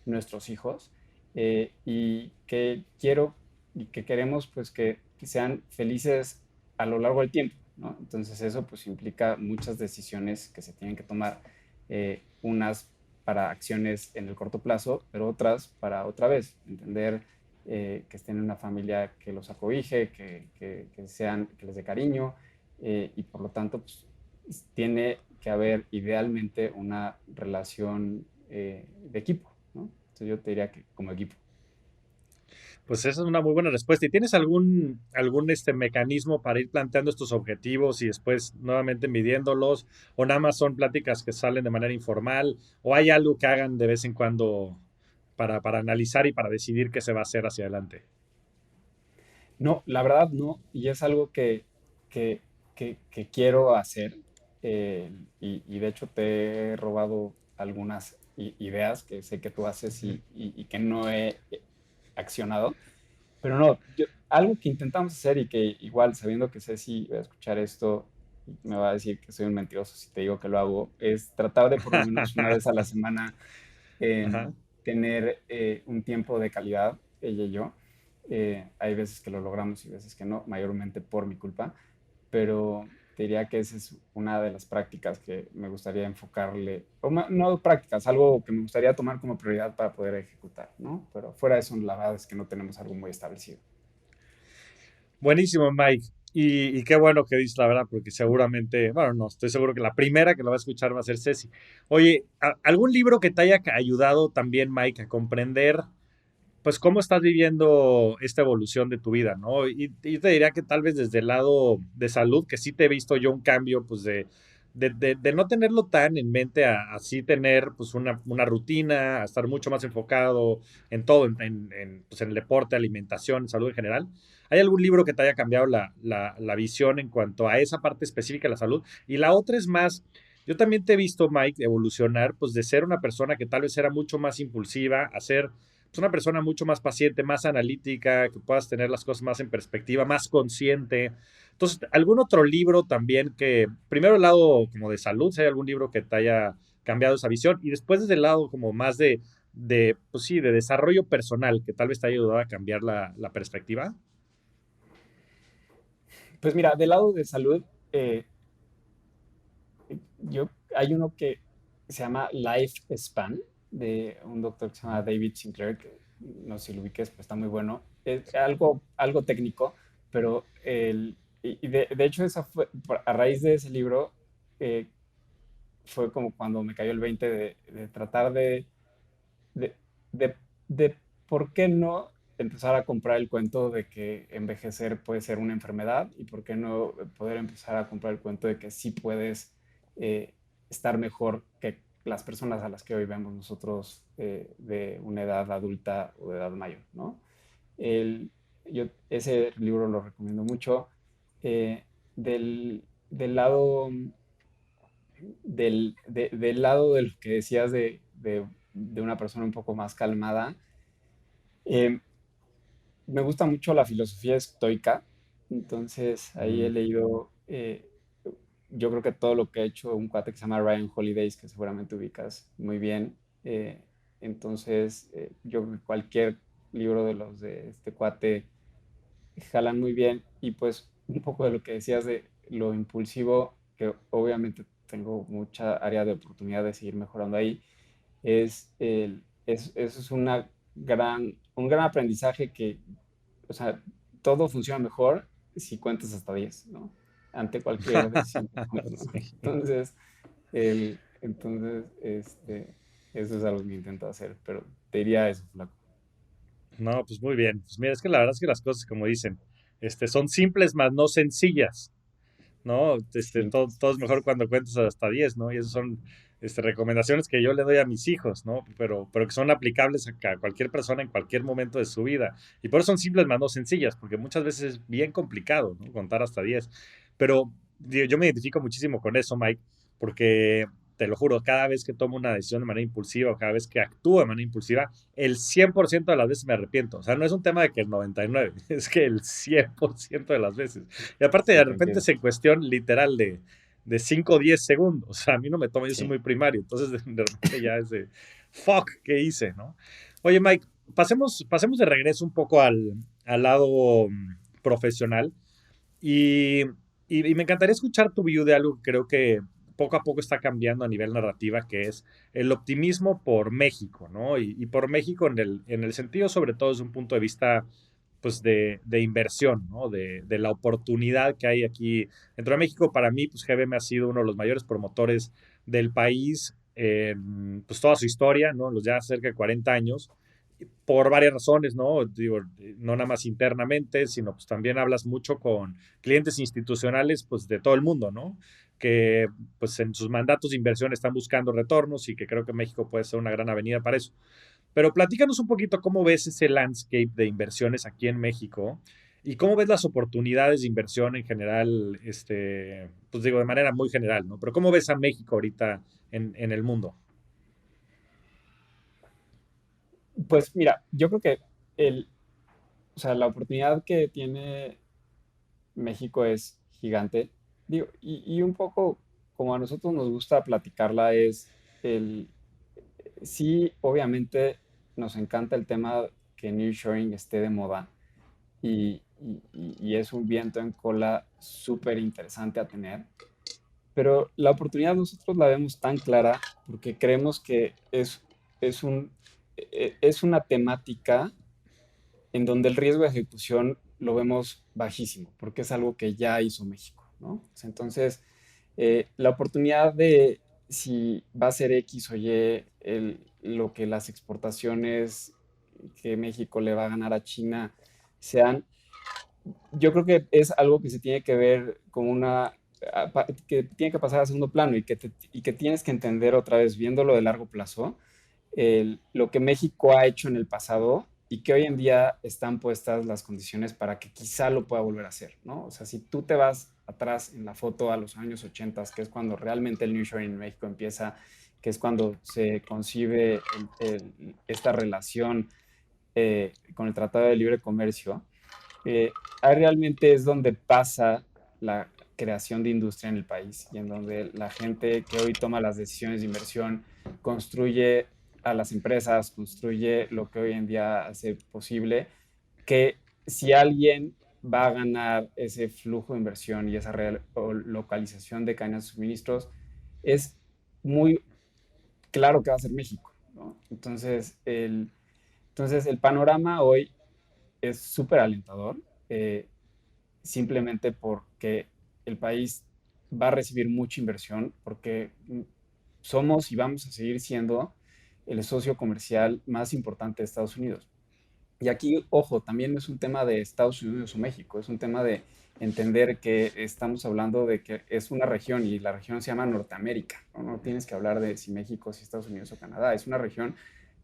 nuestros hijos, y que quiero y que queremos pues que sean felices a lo largo del tiempo, ¿no? Entonces eso pues implica muchas decisiones que se tienen que tomar, unas para acciones en el corto plazo, pero otras para otra vez, entender que estén en una familia que los acobije, que les dé cariño, y por lo tanto pues, tiene que haber idealmente una relación de equipo, ¿no? Entonces yo te diría que como equipo. Pues esa es una muy buena respuesta. ¿Y tienes algún mecanismo para ir planteando estos objetivos y después nuevamente midiéndolos? ¿O nada más son pláticas que salen de manera informal? ¿O hay algo que hagan de vez en cuando para analizar y para decidir qué se va a hacer hacia adelante? No, la verdad no, y es algo que, que quiero hacer, y de hecho te he robado algunas ideas que sé que tú haces y que no he accionado, pero no, algo que intentamos hacer y que igual sabiendo que Ceci va a escuchar esto y me va a decir que soy un mentiroso si te digo que lo hago, es tratar de por lo menos una vez a la semana Ajá. tener un tiempo de calidad, ella y yo. Hay veces que lo logramos y veces que no, mayormente por mi culpa, pero te diría que esa es una de las prácticas que me gustaría enfocarle, o no prácticas, algo que me gustaría tomar como prioridad para poder ejecutar, ¿no? Pero fuera de eso, la verdad es que no tenemos algo muy establecido. Buenísimo, Mike. Y qué bueno que dices la verdad, porque seguramente, bueno, no, estoy seguro que la primera que lo va a escuchar va a ser Ceci. Oye, ¿algún libro que te haya ayudado también, Mike, a comprender, pues, cómo estás viviendo esta evolución de tu vida, ¿no? Y te diría que tal vez desde el lado de salud, que sí te he visto yo un cambio, pues, de no tenerlo tan en mente a así tener, pues, una rutina, a estar mucho más enfocado en todo, pues, en el deporte, alimentación, salud en general. ¿Hay algún libro que te haya cambiado la visión en cuanto a esa parte específica de la salud? Y la otra es más, yo también te he visto, Mike, evolucionar, pues, de ser una persona que tal vez era mucho más impulsiva a ser pues, una persona mucho más paciente, más analítica, que puedas tener las cosas más en perspectiva, más consciente. Entonces, ¿algún otro libro también que, primero el lado como de salud, si hay algún libro que te haya cambiado esa visión, y después desde el lado como más pues sí, de desarrollo personal, que tal vez te haya ayudado a cambiar la perspectiva? Pues mira, del lado de salud, hay uno que se llama Life Span, de un doctor que se llama David Sinclair, que no sé si lo ubiques, pero está muy bueno. Es algo técnico, pero de hecho esa fue, a raíz de ese libro, eh, fue como cuando me cayó el 20 de tratar de, de, de por qué no empezar a comprar el cuento de que envejecer puede ser una enfermedad, y por qué no poder empezar a comprar el cuento de que sí puedes eh, estar mejor que las personas a las que hoy vemos nosotros, de una edad adulta o de edad mayor, ¿no? El, ese libro lo recomiendo mucho. Eh, del lado del lado de lo que decías de una persona un poco más calmada, eh, me gusta mucho la filosofía estoica, entonces ahí he Mm. leído, yo creo que todo lo que ha hecho un cuate que se llama Ryan Holidays, que seguramente ubicas muy bien, entonces yo creo que cualquier libro de los de este cuate jalan muy bien, y pues un poco de lo que decías de lo impulsivo, que obviamente tengo mucha área de oportunidad de seguir mejorando ahí, eso es un gran aprendizaje que, o sea, todo funciona mejor si cuentas hasta 10, ¿no? Ante cualquier decisión que tomes, ¿no? Sí. Eso es algo que intento hacer, pero te diría eso, flaco. No, pues muy bien. Pues mira, es que la verdad es que las cosas, como dicen, son simples, más no sencillas, ¿no? Todo es mejor 100%. cuando cuentas hasta 10, ¿no? Y esas son recomendaciones que yo le doy a mis hijos, ¿no? Pero que son aplicables a cualquier persona en cualquier momento de su vida. Y por eso son simples, más no sencillas, porque muchas veces es bien complicado, ¿no? Contar hasta 10. Pero digo, yo me identifico muchísimo con eso, Mike, porque te lo juro, cada vez que tomo una decisión de manera impulsiva o cada vez que actúo de manera impulsiva, el 100% de las veces me arrepiento. O sea, no es un tema de que el 99, es que el 100% de las veces. Y aparte, Sí, de te repente entiendo. es en cuestión literal de 5 o 10 segundos. O sea, a mí no me toma, yo soy Sí. muy primario. Entonces, de repente ya es de, fuck, ¿qué hice? ¿No? Oye, Mike, pasemos de regreso un poco al lado profesional. Y, y me encantaría escuchar tu view de algo que creo que poco a poco está cambiando a nivel narrativa, que es el optimismo por México, ¿no? Y por México en el sentido, sobre todo, desde un punto de vista pues de inversión, ¿no? De la oportunidad que hay aquí dentro de México. Para mí, pues GBM ha sido uno de los mayores promotores del país en pues toda su historia, ¿no? Los ya cerca de 40 años, por varias razones, ¿no? Digo, no nada más internamente, sino pues también hablas mucho con clientes institucionales, pues de todo el mundo, ¿no? Que pues en sus mandatos de inversión están buscando retornos y que creo que México puede ser una gran avenida para eso. Pero platícanos un poquito cómo ves ese landscape de inversiones aquí en México y cómo ves las oportunidades de inversión en general, pues digo de manera muy general, ¿no? Pero cómo ves a México ahorita en el mundo. Pues mira, yo creo que o sea, la oportunidad que tiene México es gigante. Digo, y un poco como a nosotros nos gusta platicarla es el, sí, obviamente nos encanta el tema que nearshoring esté de moda y es un viento en cola súper interesante a tener. Pero la oportunidad nosotros la vemos tan clara porque creemos que es es una temática en donde el riesgo de ejecución lo vemos bajísimo, porque es algo que ya hizo México, ¿no? O sea, entonces, la oportunidad de si va a ser X o Y lo que las exportaciones que México le va a ganar a China sean, yo creo que es algo que se tiene que ver como que tiene que pasar a segundo plano y que tienes que entender otra vez, viéndolo de largo plazo, lo que México ha hecho en el pasado y que hoy en día están puestas las condiciones para que quizá lo pueda volver a hacer, ¿no? O sea, si tú te vas atrás en la foto a los años 80, que es cuando realmente el nearshoring en México empieza, que es cuando se concibe esta relación con el Tratado de Libre Comercio, ahí realmente es donde pasa la creación de industria en el país y en donde la gente que hoy toma las decisiones de inversión construye a las empresas, construye lo que hoy en día hace posible, que si alguien va a ganar ese flujo de inversión y esa localización de cadenas de suministros, es muy claro que va a ser México, ¿no? Entonces el panorama hoy es súper alentador. Simplemente porque el país va a recibir mucha inversión, porque somos y vamos a seguir siendo el socio comercial más importante de Estados Unidos. Y aquí, ojo, también no es un tema de Estados Unidos o México, es un tema de entender que estamos hablando de que es una región y la región se llama Norteamérica, ¿no? No tienes que hablar de si México, si Estados Unidos o Canadá, es una región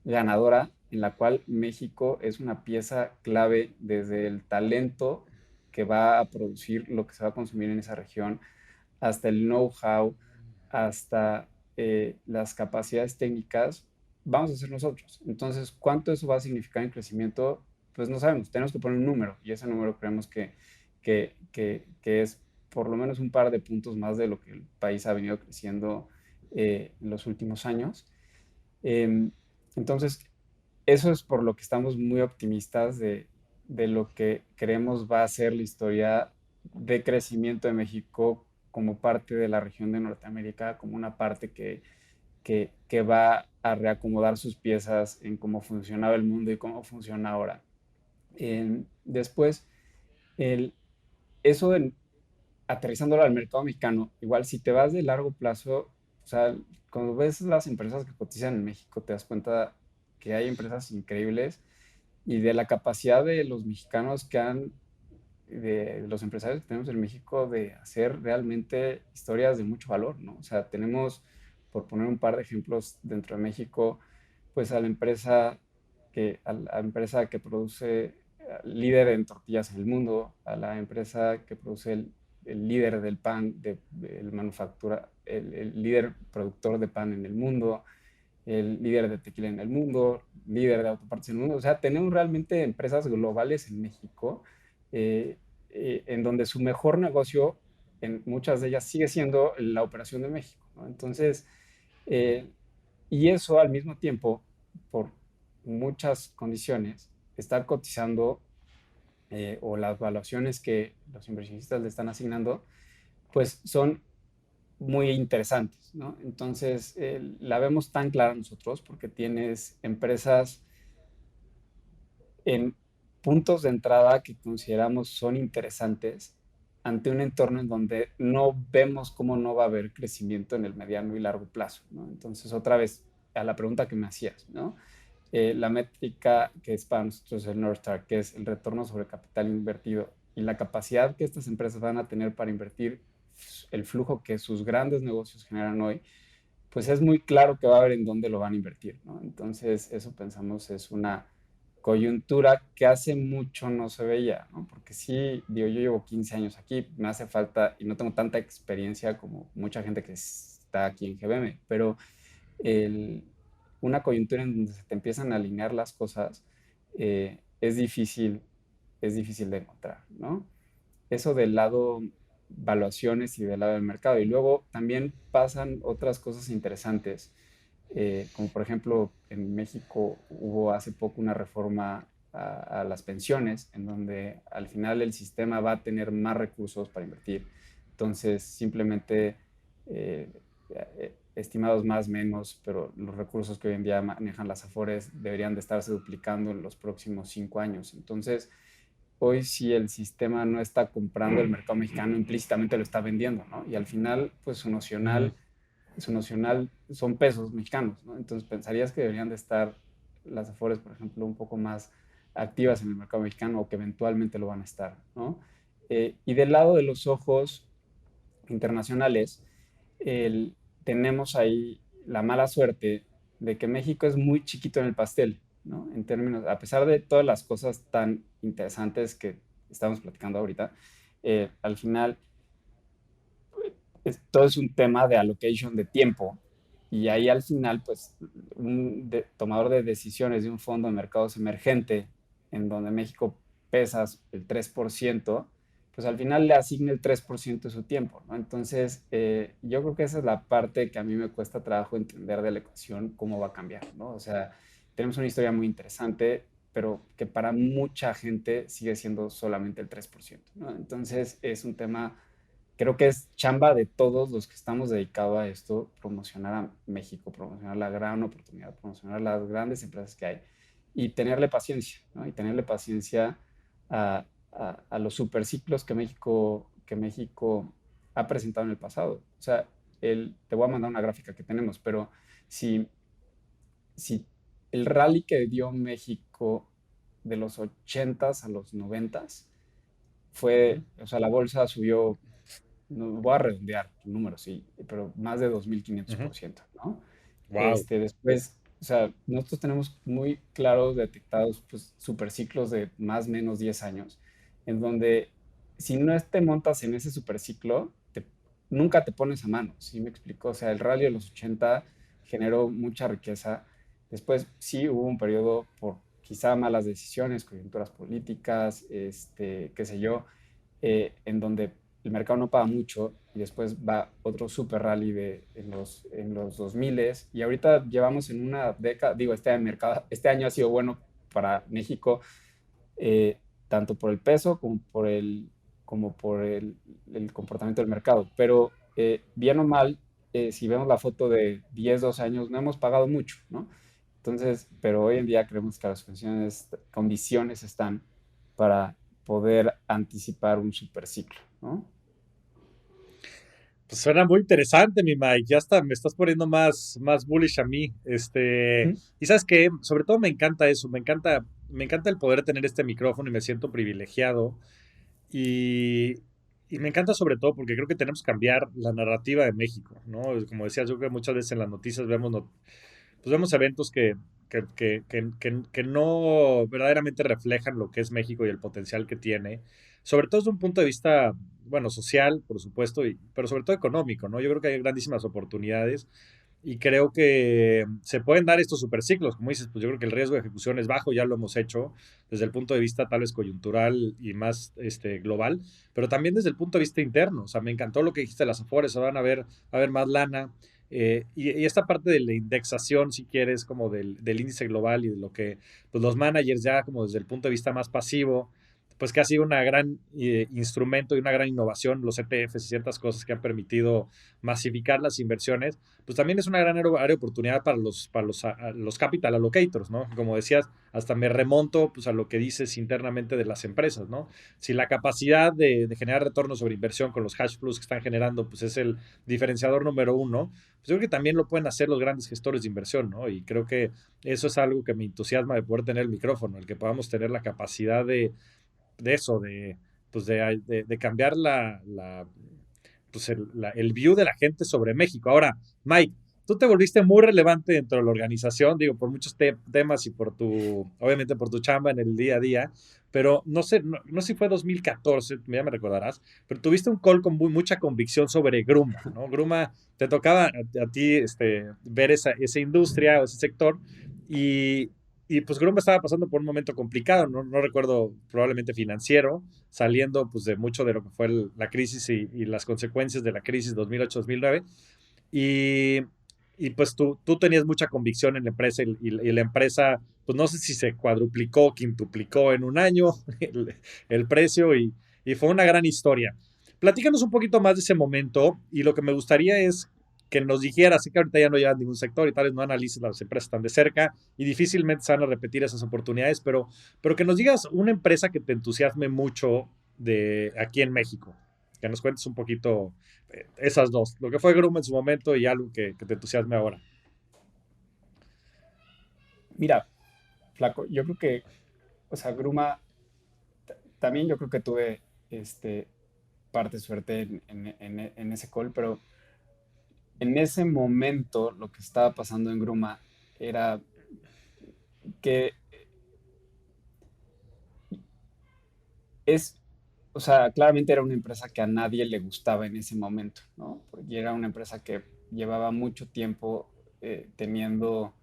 ganadora en la cual México es una pieza clave desde el talento que va a producir lo que se va a consumir en esa región, hasta el know-how, hasta las capacidades técnicas, vamos a ser nosotros. Entonces, ¿cuánto eso va a significar en crecimiento? Pues no sabemos, tenemos que poner un número y ese número creemos que es por lo menos un par de puntos más de lo que el país ha venido creciendo en los últimos años. Eh, entonces, eso es por lo que estamos muy optimistas de lo que creemos va a ser la historia de crecimiento de México como parte de la región de Norteamérica, como una parte que va a reacomodar sus piezas en cómo funcionaba el mundo y cómo funciona ahora. Después, el, eso aterrizándolo al mercado mexicano, igual si te vas de largo plazo, o sea, cuando ves las empresas que cotizan en México, te das cuenta que hay empresas increíbles y de la capacidad de los mexicanos de los empresarios que tenemos en México de hacer realmente historias de mucho valor, ¿no? O sea, tenemos, por poner un par de ejemplos dentro de México, pues a la empresa que produce líder en tortillas en el mundo, a la empresa que produce el líder del pan, el manufactura, el líder productor de pan en el mundo, el líder de tequila en el mundo, líder de autopartes en el mundo. O sea, tenemos realmente empresas globales en México, eh, en donde su mejor negocio, en muchas de ellas, sigue siendo la operación de México, ¿no? Entonces, eh, y eso al mismo tiempo, por muchas condiciones, está cotizando o las valuaciones que los inversionistas le están asignando, pues son muy interesantes, ¿no? Entonces, la vemos tan clara nosotros porque tienes empresas en puntos de entrada que consideramos son interesantes ante un entorno en donde no vemos cómo no va a haber crecimiento en el mediano y largo plazo, ¿no? Entonces, otra vez, a la pregunta que me hacías, ¿no? La métrica que es para nosotros el North Star, que es el retorno sobre capital invertido y la capacidad que estas empresas van a tener para invertir el flujo que sus grandes negocios generan hoy, pues es muy claro que va a ver en dónde lo van a invertir, ¿no? Entonces, eso pensamos es una coyuntura que hace mucho no se veía, ¿no? Porque sí, digo, yo llevo 15 años aquí, me hace falta y no tengo tanta experiencia como mucha gente que está aquí en GBM, pero el, una coyuntura en donde se te empiezan a alinear las cosas es es difícil de encontrar, ¿no? Eso del lado valuaciones y del lado del mercado. Y luego también pasan otras cosas interesantes, como por ejemplo en México hubo hace poco una reforma a las pensiones, en donde al final el sistema va a tener más recursos para invertir. Entonces, simplemente eh, estimados más menos, pero los recursos que hoy en día manejan las Afores deberían de estarse duplicando en los próximos 5 años. Entonces, hoy si el sistema no está comprando el mercado mexicano, implícitamente lo está vendiendo, ¿no? Y al final, pues Ujú. su nocional son pesos mexicanos, ¿no? Entonces pensarías que deberían de estar las Afores, por ejemplo, un poco más activas en el mercado mexicano o que eventualmente lo van a estar, ¿no? Y del lado de los ojos internacionales, tenemos ahí la mala suerte de que México es muy chiquito en el pastel, ¿no? En términos, a pesar de todas las cosas tan interesantes que estamos platicando ahorita, al final todo es un tema de allocation de tiempo y ahí al final, pues, tomador de decisiones de un fondo de mercados emergente en donde México pesa el 3%, pues al final le asigna el 3% de su tiempo, ¿no? Entonces, yo creo que esa es la parte que a mí me cuesta trabajo entender de la ecuación, cómo va a cambiar, ¿no? O sea, tenemos una historia muy interesante, pero que para mucha gente sigue siendo solamente el 3%, ¿no? Entonces, es un tema, creo que es chamba de todos los que estamos dedicados a esto, promocionar a México, promocionar la gran oportunidad, promocionar las grandes empresas que hay y tenerle paciencia, ¿no? Y tenerle paciencia a los superciclos que México ha presentado en el pasado. O sea, te voy a mandar una gráfica que tenemos, pero si, si el rally que dio México de los 80s a los 90s Ujú. o sea, la bolsa subió, no voy a redondear el número, sí, pero más de dos mil quinientos Ujú. por ciento, ¿no? Wow. Después, o sea, nosotros tenemos muy claros detectados pues, superciclos de más o menos 10 años, en donde si no te montas en ese superciclo, nunca te pones a mano, ¿sí me explico? O sea, el rally de los 80 generó mucha riqueza. Después sí hubo un periodo por quizá malas decisiones, coyunturas políticas, qué sé yo, en donde el mercado no paga mucho y después va otro super rally en los 2000 y ahorita llevamos en una década, digo, este año ha sido bueno para México, eh, tanto por el peso como por el comportamiento del mercado. Pero bien o mal, si vemos la foto de 10 12 años, no hemos pagado mucho, ¿no? Entonces, pero hoy en día creemos que las condiciones están para poder anticipar un superciclo, ¿no? Pues suena muy interesante, mi Mike. Ya está, me estás poniendo más bullish a mí. Ujú. Y sabes qué, sobre todo me encanta eso, me encanta el poder tener este micrófono y me siento privilegiado. Y, y me encanta sobre todo porque creo que tenemos que cambiar la narrativa de México, ¿no? Como decías, yo creo que muchas veces en las noticias pues vemos eventos que no verdaderamente reflejan lo que es México y el potencial que tiene, sobre todo desde un punto de vista, bueno, social, por supuesto, pero sobre todo económico, ¿no? Yo creo que hay grandísimas oportunidades y creo que se pueden dar estos superciclos, como dices, pues yo creo que el riesgo de ejecución es bajo, ya lo hemos hecho desde el punto de vista tal vez coyuntural y más global, pero también desde el punto de vista interno. O sea, me encantó lo que dijiste de las Afores, van a ver más lana. Y esta parte de la indexación, si quieres, como del índice global y de lo que pues los managers ya como desde el punto de vista más pasivo, pues que ha sido una gran instrumento y una gran innovación, los ETFs y ciertas cosas que han permitido masificar las inversiones, pues también es una gran área de oportunidad para los capital allocators, ¿no? Como decías, hasta me remonto pues, a lo que dices internamente de las empresas, ¿no? Si la capacidad de generar retorno sobre inversión con los cash flows que están generando, pues es el diferenciador número uno, pues yo creo que también lo pueden hacer los grandes gestores de inversión, ¿no? Y creo que eso es algo que me entusiasma de poder tener el micrófono, el que podamos tener la capacidad de eso, pues de cambiar pues el view de la gente sobre México. Ahora, Mike, tú te volviste muy relevante dentro de la organización, digo, por muchos temas y obviamente por tu chamba en el día a día, pero no sé, no sé si fue 2014, ya me recordarás, pero tuviste un call con mucha convicción sobre Gruma, ¿no? Gruma, te tocaba a ti ver esa industria o ese sector y, pues Gruma estaba pasando por un momento complicado, no recuerdo, probablemente financiero, saliendo pues de mucho de lo que fue la crisis y las consecuencias de la crisis 2008-2009. Y, pues tú tenías mucha convicción en la empresa y la empresa, pues no sé si se cuadruplicó, quintuplicó en un año el precio y fue una gran historia. Platícanos un poquito más de ese momento y lo que me gustaría es que nos dijeras, sé que ahorita ya no llevan ningún sector y tal vez no analices las empresas tan de cerca y difícilmente se van a repetir esas oportunidades, pero que nos digas una empresa que te entusiasme mucho de aquí en México, que nos cuentes un poquito esas dos, lo que fue Gruma en su momento y algo que te entusiasme ahora. Mira, Flaco, yo creo que, o sea, Gruma, también yo creo que tuve este, parte de suerte en ese call, pero en ese momento lo que estaba pasando en Gruma era que es, o sea, claramente era una empresa que a nadie le gustaba en ese momento, ¿no? Porque era una empresa que llevaba mucho tiempo teniendo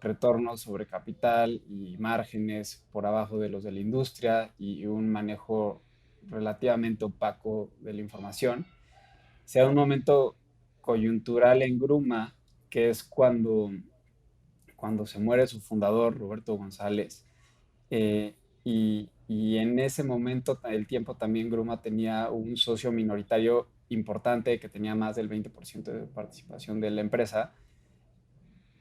retornos sobre capital y márgenes por abajo de los de la industria y un manejo relativamente opaco de la información. Se da un momento coyuntural en Gruma, que es cuando se muere su fundador, Roberto González, y en ese momento, el tiempo también Gruma tenía un socio minoritario importante que tenía más del 20% de participación de la empresa,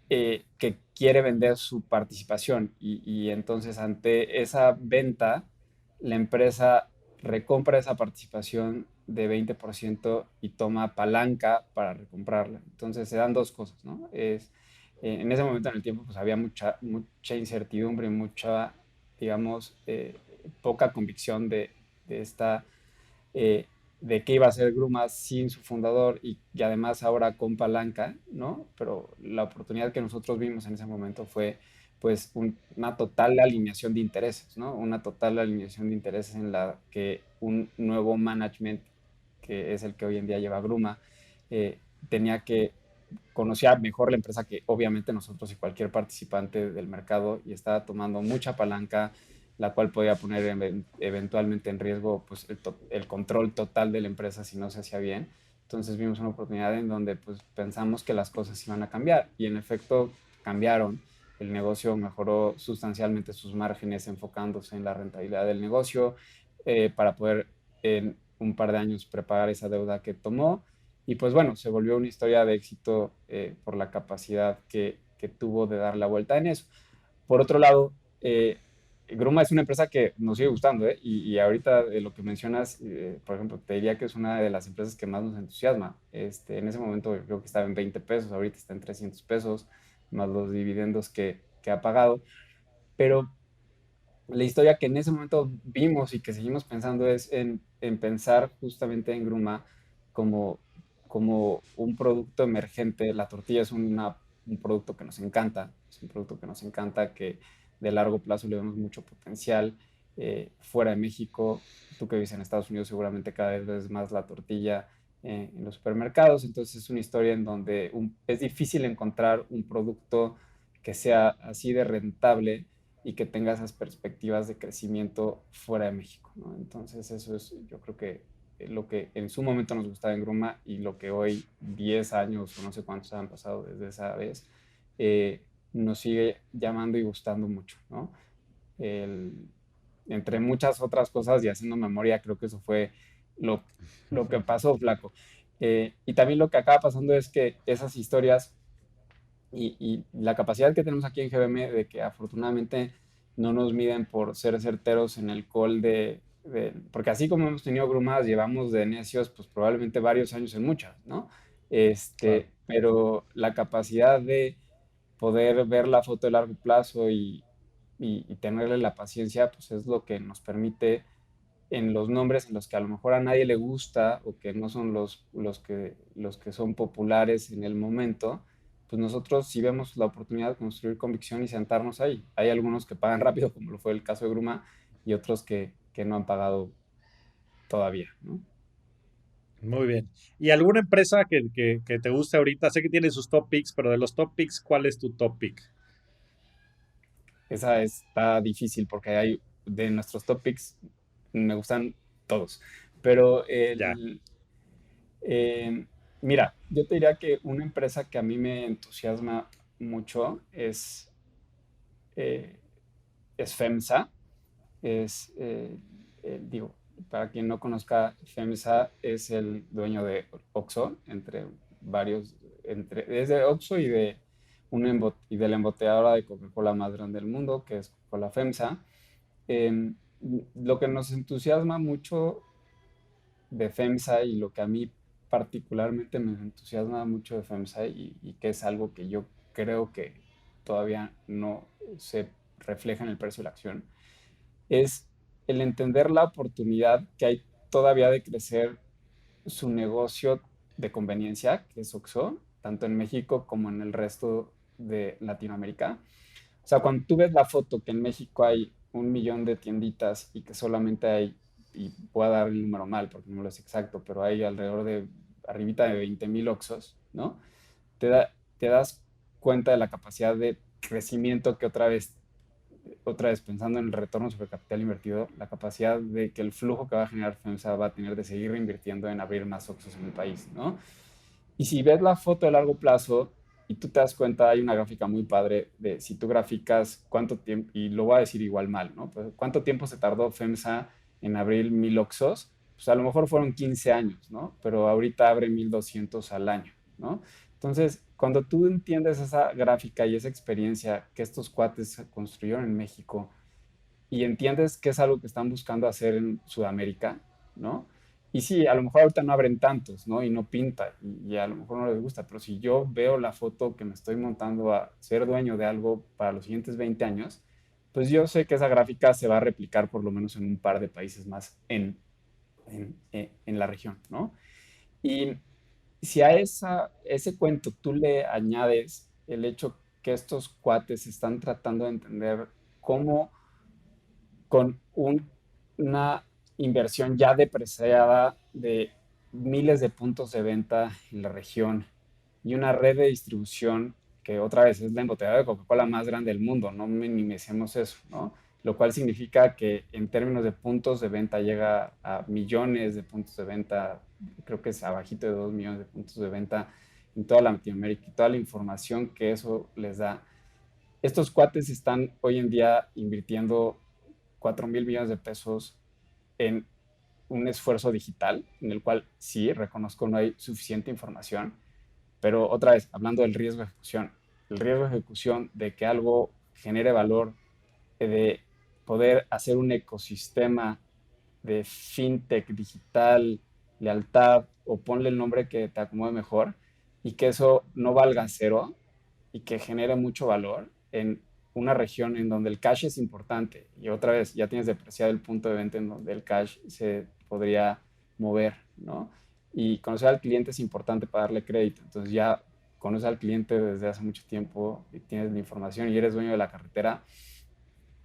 que quiere vender su participación y entonces ante esa venta, la empresa recompra esa participación de 20% y toma palanca para recomprarla. Entonces se dan dos cosas, ¿no? En ese momento en el tiempo pues había mucha incertidumbre, mucha, digamos, poca convicción de esta eh, de qué iba a ser Gruma sin su fundador y además ahora con palanca, ¿no? Pero la oportunidad que nosotros vimos en ese momento fue pues una total alineación de intereses, ¿no? Una total alineación de intereses en la que un nuevo management, que es el que hoy en día lleva Gruma, tenía que conocía mejor la empresa que obviamente nosotros y cualquier participante del mercado y estaba tomando mucha palanca, la cual podía poner eventualmente en riesgo pues, el control total de la empresa si no se hacía bien. Entonces vimos una oportunidad en donde pues, pensamos que las cosas iban a cambiar y en efecto cambiaron. El negocio mejoró sustancialmente sus márgenes enfocándose en la rentabilidad del negocio para poder en un par de años prepagar esa deuda que tomó. Y pues bueno, se volvió una historia de éxito por la capacidad que tuvo de dar la vuelta en eso. Por otro lado, Gruma es una empresa que nos sigue gustando, ¿eh? Y ahorita de lo que mencionas, por ejemplo, te diría que es una de las empresas que más nos entusiasma. En ese momento creo que estaba en 20 pesos, ahorita está en 300 pesos, más los dividendos que ha pagado. Pero la historia que en ese momento vimos y que seguimos pensando es en pensar justamente en Gruma como, como un producto emergente. La tortilla es un producto que nos encanta, es un producto que nos encanta, que de largo plazo le vemos mucho potencial. Fuera de México, tú que vives en Estados Unidos, seguramente cada vez ves más la tortilla en los supermercados. Entonces es una historia en donde es difícil encontrar un producto que sea así de rentable y que tenga esas perspectivas de crecimiento fuera de México, ¿no? Entonces eso es, yo creo que lo que en su momento nos gustaba en Gruma y lo que hoy, 10 años o no sé cuántos han pasado desde esa vez, eh, nos sigue llamando y gustando mucho, ¿no? El, entre muchas otras cosas y haciendo memoria, creo que eso fue lo, lo que pasó, Flaco. Y también lo que acaba pasando es que esas historias y la capacidad que tenemos aquí en GBM de que afortunadamente no nos miden por ser certeros en el call porque así como hemos tenido grumadas, llevamos de necios, pues probablemente varios años en muchas, ¿no? Claro. Pero la capacidad de poder ver la foto de largo plazo y tenerle la paciencia, pues es lo que nos permite en los nombres en los que a lo mejor a nadie le gusta o que no son los que son populares en el momento, pues nosotros sí vemos la oportunidad de construir convicción y sentarnos ahí. Hay algunos que pagan rápido, como lo fue el caso de Gruma, y otros que no han pagado todavía, ¿no? Muy bien. ¿Y alguna empresa que te guste ahorita? Sé que tiene sus top picks, pero de los top picks, ¿cuál es tu top pick? Esa está difícil porque hay de nuestros topics, me gustan todos, pero Ya. Eh, mira, yo te diría que una empresa que a mí me entusiasma mucho eh, es FEMSA. Es, digo, para quien no conozca, FEMSA es el dueño de Oxxo, entre varios, es de Oxxo y de la embotelladora de Coca-Cola más grande del mundo, que es Coca-Cola FEMSA. Em, lo que nos entusiasma mucho de FEMSA y lo que a mí particularmente me entusiasma mucho de FEMSA y que es algo que yo creo que todavía no se refleja en el precio de la acción, es el entender la oportunidad que hay todavía de crecer su negocio de conveniencia, que es Oxxo, tanto en México como en el resto de Latinoamérica. O sea, cuando tú ves la foto que en México hay 1 millón de tienditas y que solamente hay, y voy a dar el número mal porque no lo es exacto, pero hay alrededor de, arribita de 20,000 Oxxos, ¿no? Te das cuenta de la capacidad de crecimiento que otra vez pensando en el retorno sobre capital invertido, la capacidad de que el flujo que va a generar FEMSA va a tener de seguir reinvirtiendo en abrir más Oxxos en el país, ¿no? Y si ves la foto de largo plazo y tú te das cuenta, hay una gráfica muy padre de si tú graficas cuánto tiempo, y lo voy a decir igual mal, ¿no? Pues, ¿cuánto tiempo se tardó FEMSA en abrir 1,000 Oxxos? Pues a lo mejor fueron 15 años, ¿no? Pero ahorita abre 1,200 al año, ¿no? Entonces, cuando tú entiendes esa gráfica y esa experiencia que estos cuates construyeron en México y entiendes que es algo que están buscando hacer en Sudamérica, ¿no? Y sí, a lo mejor ahorita no abren tantos, ¿no? Y no pinta, y a lo mejor no les gusta, pero si yo veo la foto que me estoy montando a ser dueño de algo para los siguientes 20 años, pues yo sé que esa gráfica se va a replicar por lo menos en un par de países más en la región, ¿no? Y si a ese cuento tú le añades el hecho que estos cuates están tratando de entender cómo con una inversión ya depreciada de miles de puntos de venta en la región y una red de distribución que otra vez es la embotellada de Coca-Cola más grande del mundo, no minimicemos eso, ¿no? Lo cual significa que en términos de puntos de venta llega a millones de puntos de venta, creo que es abajito de 2 millones de puntos de venta en toda Latinoamérica y toda la información que eso les da. Estos cuates están hoy en día invirtiendo 4,000 millones de pesos en un esfuerzo digital en el cual sí, reconozco no hay suficiente información, pero otra vez, hablando del riesgo de ejecución, el riesgo de ejecución de que algo genere valor, de poder hacer un ecosistema de fintech digital, lealtad o ponle el nombre que te acomode mejor y que eso no valga cero y que genere mucho valor en una región en donde el cash es importante y otra vez ya tienes depreciado el punto de venta en donde el cash se podría mover, ¿no? Y conocer al cliente es importante para darle crédito. Entonces ya conoces al cliente desde hace mucho tiempo y tienes la información y eres dueño de la carretera,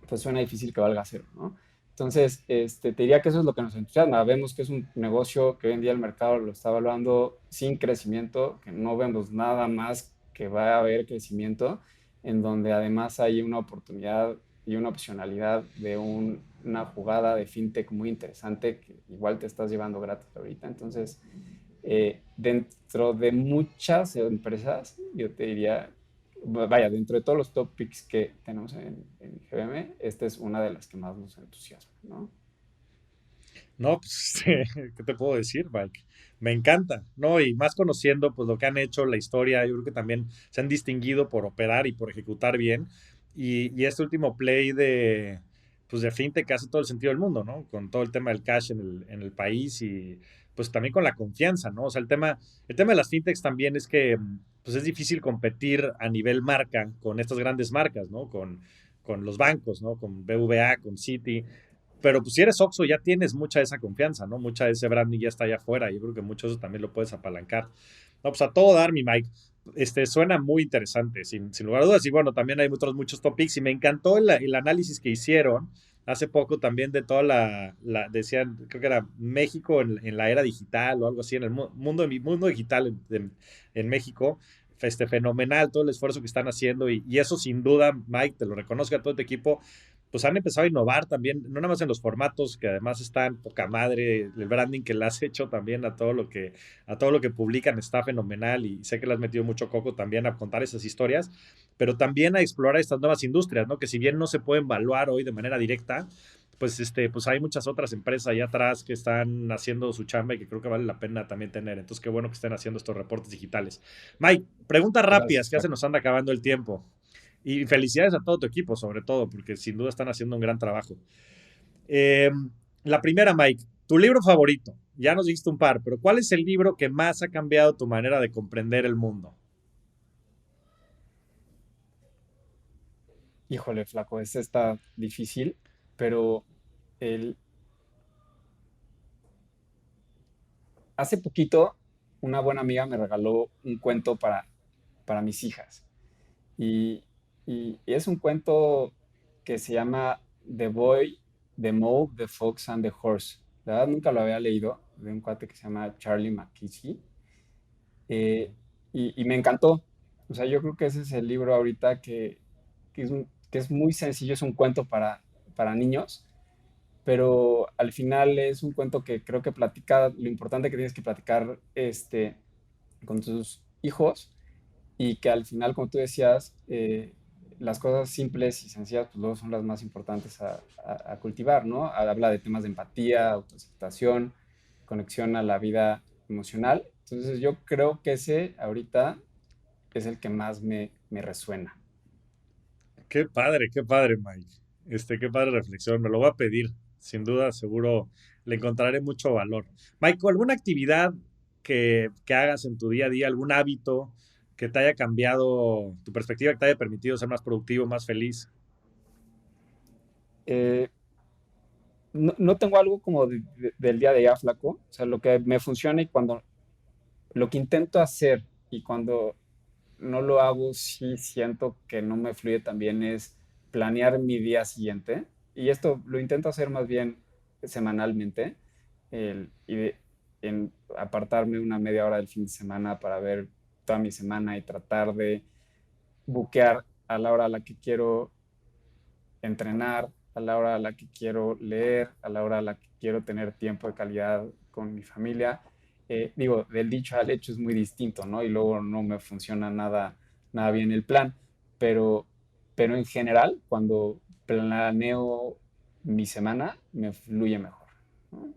pues suena difícil que valga cero, ¿no? Entonces, te diría que eso es lo que nos entusiasma. Vemos que es un negocio que hoy en día el mercado lo está evaluando sin crecimiento, que no vemos nada más que va a haber crecimiento, en donde además hay una oportunidad y una opcionalidad de una jugada de fintech muy interesante que igual te estás llevando gratis ahorita. Entonces, dentro de muchas empresas, yo te diría, vaya, dentro de todos los top picks que tenemos en GBM, esta es una de las que más nos entusiasma, ¿no? No, pues, ¿qué te puedo decir, Mike? Me encanta, ¿no? Y más conociendo, pues, lo que han hecho, la historia, yo creo que también se han distinguido por operar y por ejecutar bien. Y este último play pues, de fintech que hace todo el sentido del mundo, ¿no? Con todo el tema del cash en el país y, pues, también con la confianza, ¿no? O sea, el tema de las fintechs también es que, pues, es difícil competir a nivel marca con estas grandes marcas, ¿no? Con los bancos, ¿no? Con BBVA, con Citi. Pero pues si eres Oxxo ya tienes mucha de esa confianza, ¿no? Mucha de ese branding ya está allá afuera. Yo creo que mucho de eso también lo puedes apalancar. No, pues a todo dar, mi Mike. Suena muy interesante, sin lugar a dudas. Y bueno, también hay muchos topics. Y me encantó el análisis que hicieron hace poco también de toda decían, creo que era México en la era digital o algo así, en el mundo digital en México. Fenomenal todo el esfuerzo que están haciendo y eso sin duda, Mike, te lo reconozco a todo tu equipo, pues han empezado a innovar también, no nada más en los formatos, que además están poca madre, el branding que le has hecho también a todo lo que publican está fenomenal y sé que le has metido mucho coco también a contar esas historias, pero también a explorar estas nuevas industrias, ¿no? Que si bien no se pueden evaluar hoy de manera directa, pues hay muchas otras empresas allá atrás que están haciendo su chamba y que creo que vale la pena también tener. Entonces, qué bueno que estén haciendo estos reportes digitales. Mike, preguntas rápidas, Gracias, que ya se Flaco. nos anda acabando el tiempo. Y felicidades a todo tu equipo, sobre todo, porque sin duda están haciendo un gran trabajo. Eh, la primera, Mike, tu libro favorito. Ya nos dijiste un par, pero ¿cuál es el libro que más ha cambiado tu manera de comprender el mundo? Híjole, Flaco, este está difícil, pero el, hace poquito una buena amiga me regaló un cuento para mis hijas. Y, y es un cuento que se llama The Boy, The Mole, The Fox and the Horse. La verdad nunca lo había leído, de un cuate que se llama Charlie McKeesey. eh, y me encantó. O sea, yo creo que ese es el libro ahorita que es muy sencillo, es un cuento para niños, pero al final es un cuento que creo que platica lo importante que tienes que platicar con tus hijos y que al final, como tú decías, las cosas simples y sencillas, pues luego son las más importantes a cultivar, ¿no? Habla de temas de empatía, autoaceptación, conexión a la vida emocional. Entonces yo creo que ese ahorita es el que más me resuena. Qué padre, Mike. Qué padre reflexión. Me lo voy a pedir. Sin duda, seguro le encontraré mucho valor. Mike, ¿alguna actividad que hagas en tu día a día, algún hábito que te haya cambiado tu perspectiva, que te haya permitido ser más productivo, más feliz? Eh, no tengo algo como del día de día, flaco. O sea, lo que me funciona y cuando lo que intento hacer y cuando no lo hago, sí siento que no me fluye tan bien es planear mi día siguiente. Y esto lo intento hacer más bien semanalmente, en apartarme una media hora del fin de semana para ver toda mi semana y tratar de buquear a la hora a la que quiero entrenar, a la hora a la que quiero leer, a la hora a la que quiero tener tiempo de calidad con mi familia. Digo, del dicho al hecho es muy distinto, ¿no? Y luego no me funciona nada bien el plan, pero, pero en general, cuando planeo mi semana, me fluye mejor, ¿no?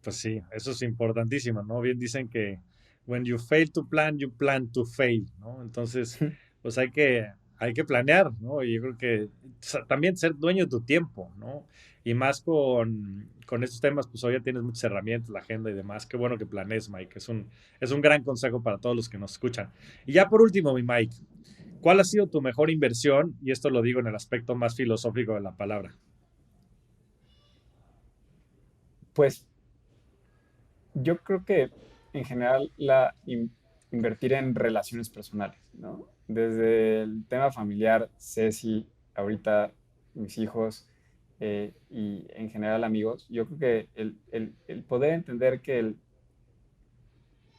Pues sí, eso es importantísimo, ¿no? Bien dicen que when you fail to plan, you plan to fail, ¿no? Entonces, pues hay que planear, ¿no? Y yo creo que también ser dueño de tu tiempo, ¿no? Y más con estos temas, pues hoy ya tienes muchas herramientas, la agenda y demás. Qué bueno que planees, Mike. Es un gran consejo para todos los que nos escuchan. Y ya por último, mi Mike, ¿cuál ha sido tu mejor inversión? Y esto lo digo en el aspecto más filosófico de la palabra. Pues yo creo que en general invertir en relaciones personales, ¿no? Desde el tema familiar, Ceci, ahorita mis hijos y en general amigos, yo creo que el poder entender que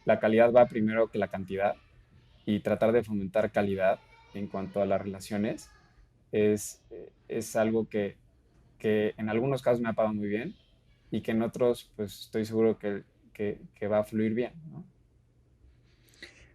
la calidad va primero que la cantidad y tratar de fomentar calidad en cuanto a las relaciones es algo que en algunos casos me ha pagado muy bien y que en otros pues estoy seguro que va a fluir bien, ¿no?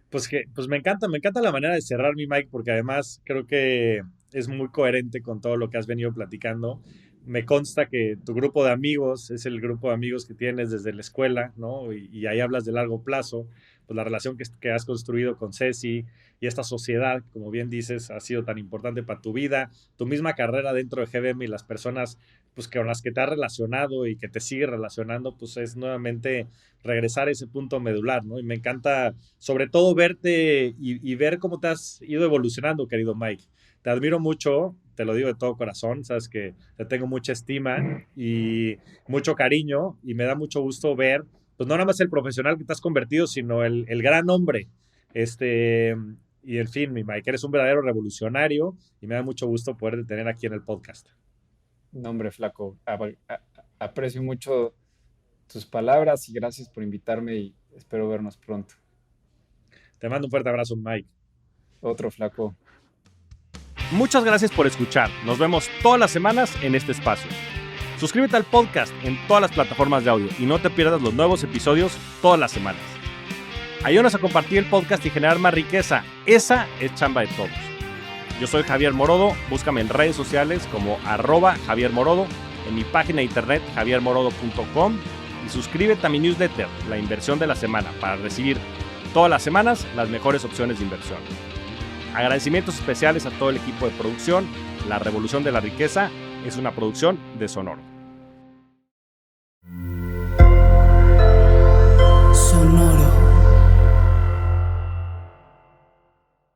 Pues me encanta la manera de cerrar mi Mike, porque además creo que es muy coherente con todo lo que has venido platicando. Me consta que tu grupo de amigos es el grupo de amigos que tienes desde la escuela, ¿no? Y ahí hablas de largo plazo, pues la relación que has construido con Ceci y esta sociedad, como bien dices, ha sido tan importante para tu vida, tu misma carrera dentro de GBM y las personas pues con las que te has relacionado y que te sigue relacionando, pues es nuevamente regresar a ese punto medular, ¿no? Y me encanta sobre todo verte y ver cómo te has ido evolucionando, querido Mike. Te admiro mucho, te lo digo de todo corazón, sabes que te tengo mucha estima y mucho cariño y me da mucho gusto ver, pues no nada más el profesional que te has convertido, sino el gran hombre. Este, y en fin, mi Mike, eres un verdadero revolucionario y me da mucho gusto poderte tener aquí en el podcast. No, hombre, flaco, aprecio mucho tus palabras y gracias por invitarme y espero vernos pronto. Te mando un fuerte abrazo, Mike. Otro flaco. Muchas gracias por escuchar. Nos vemos todas las semanas en este espacio. Suscríbete al podcast en todas las plataformas de audio y no te pierdas los nuevos episodios todas las semanas. Ayúdanos a compartir el podcast y generar más riqueza. Esa es chamba de todos. Yo soy Javier Morodo. Búscame en redes sociales como @JavierMorodo, en mi página de internet javiermorodo.com y suscríbete a mi newsletter, La Inversión de la Semana, para recibir todas las semanas las mejores opciones de inversión. Agradecimientos especiales a todo el equipo de producción. La Revolución de la Riqueza es una producción de Sonoro.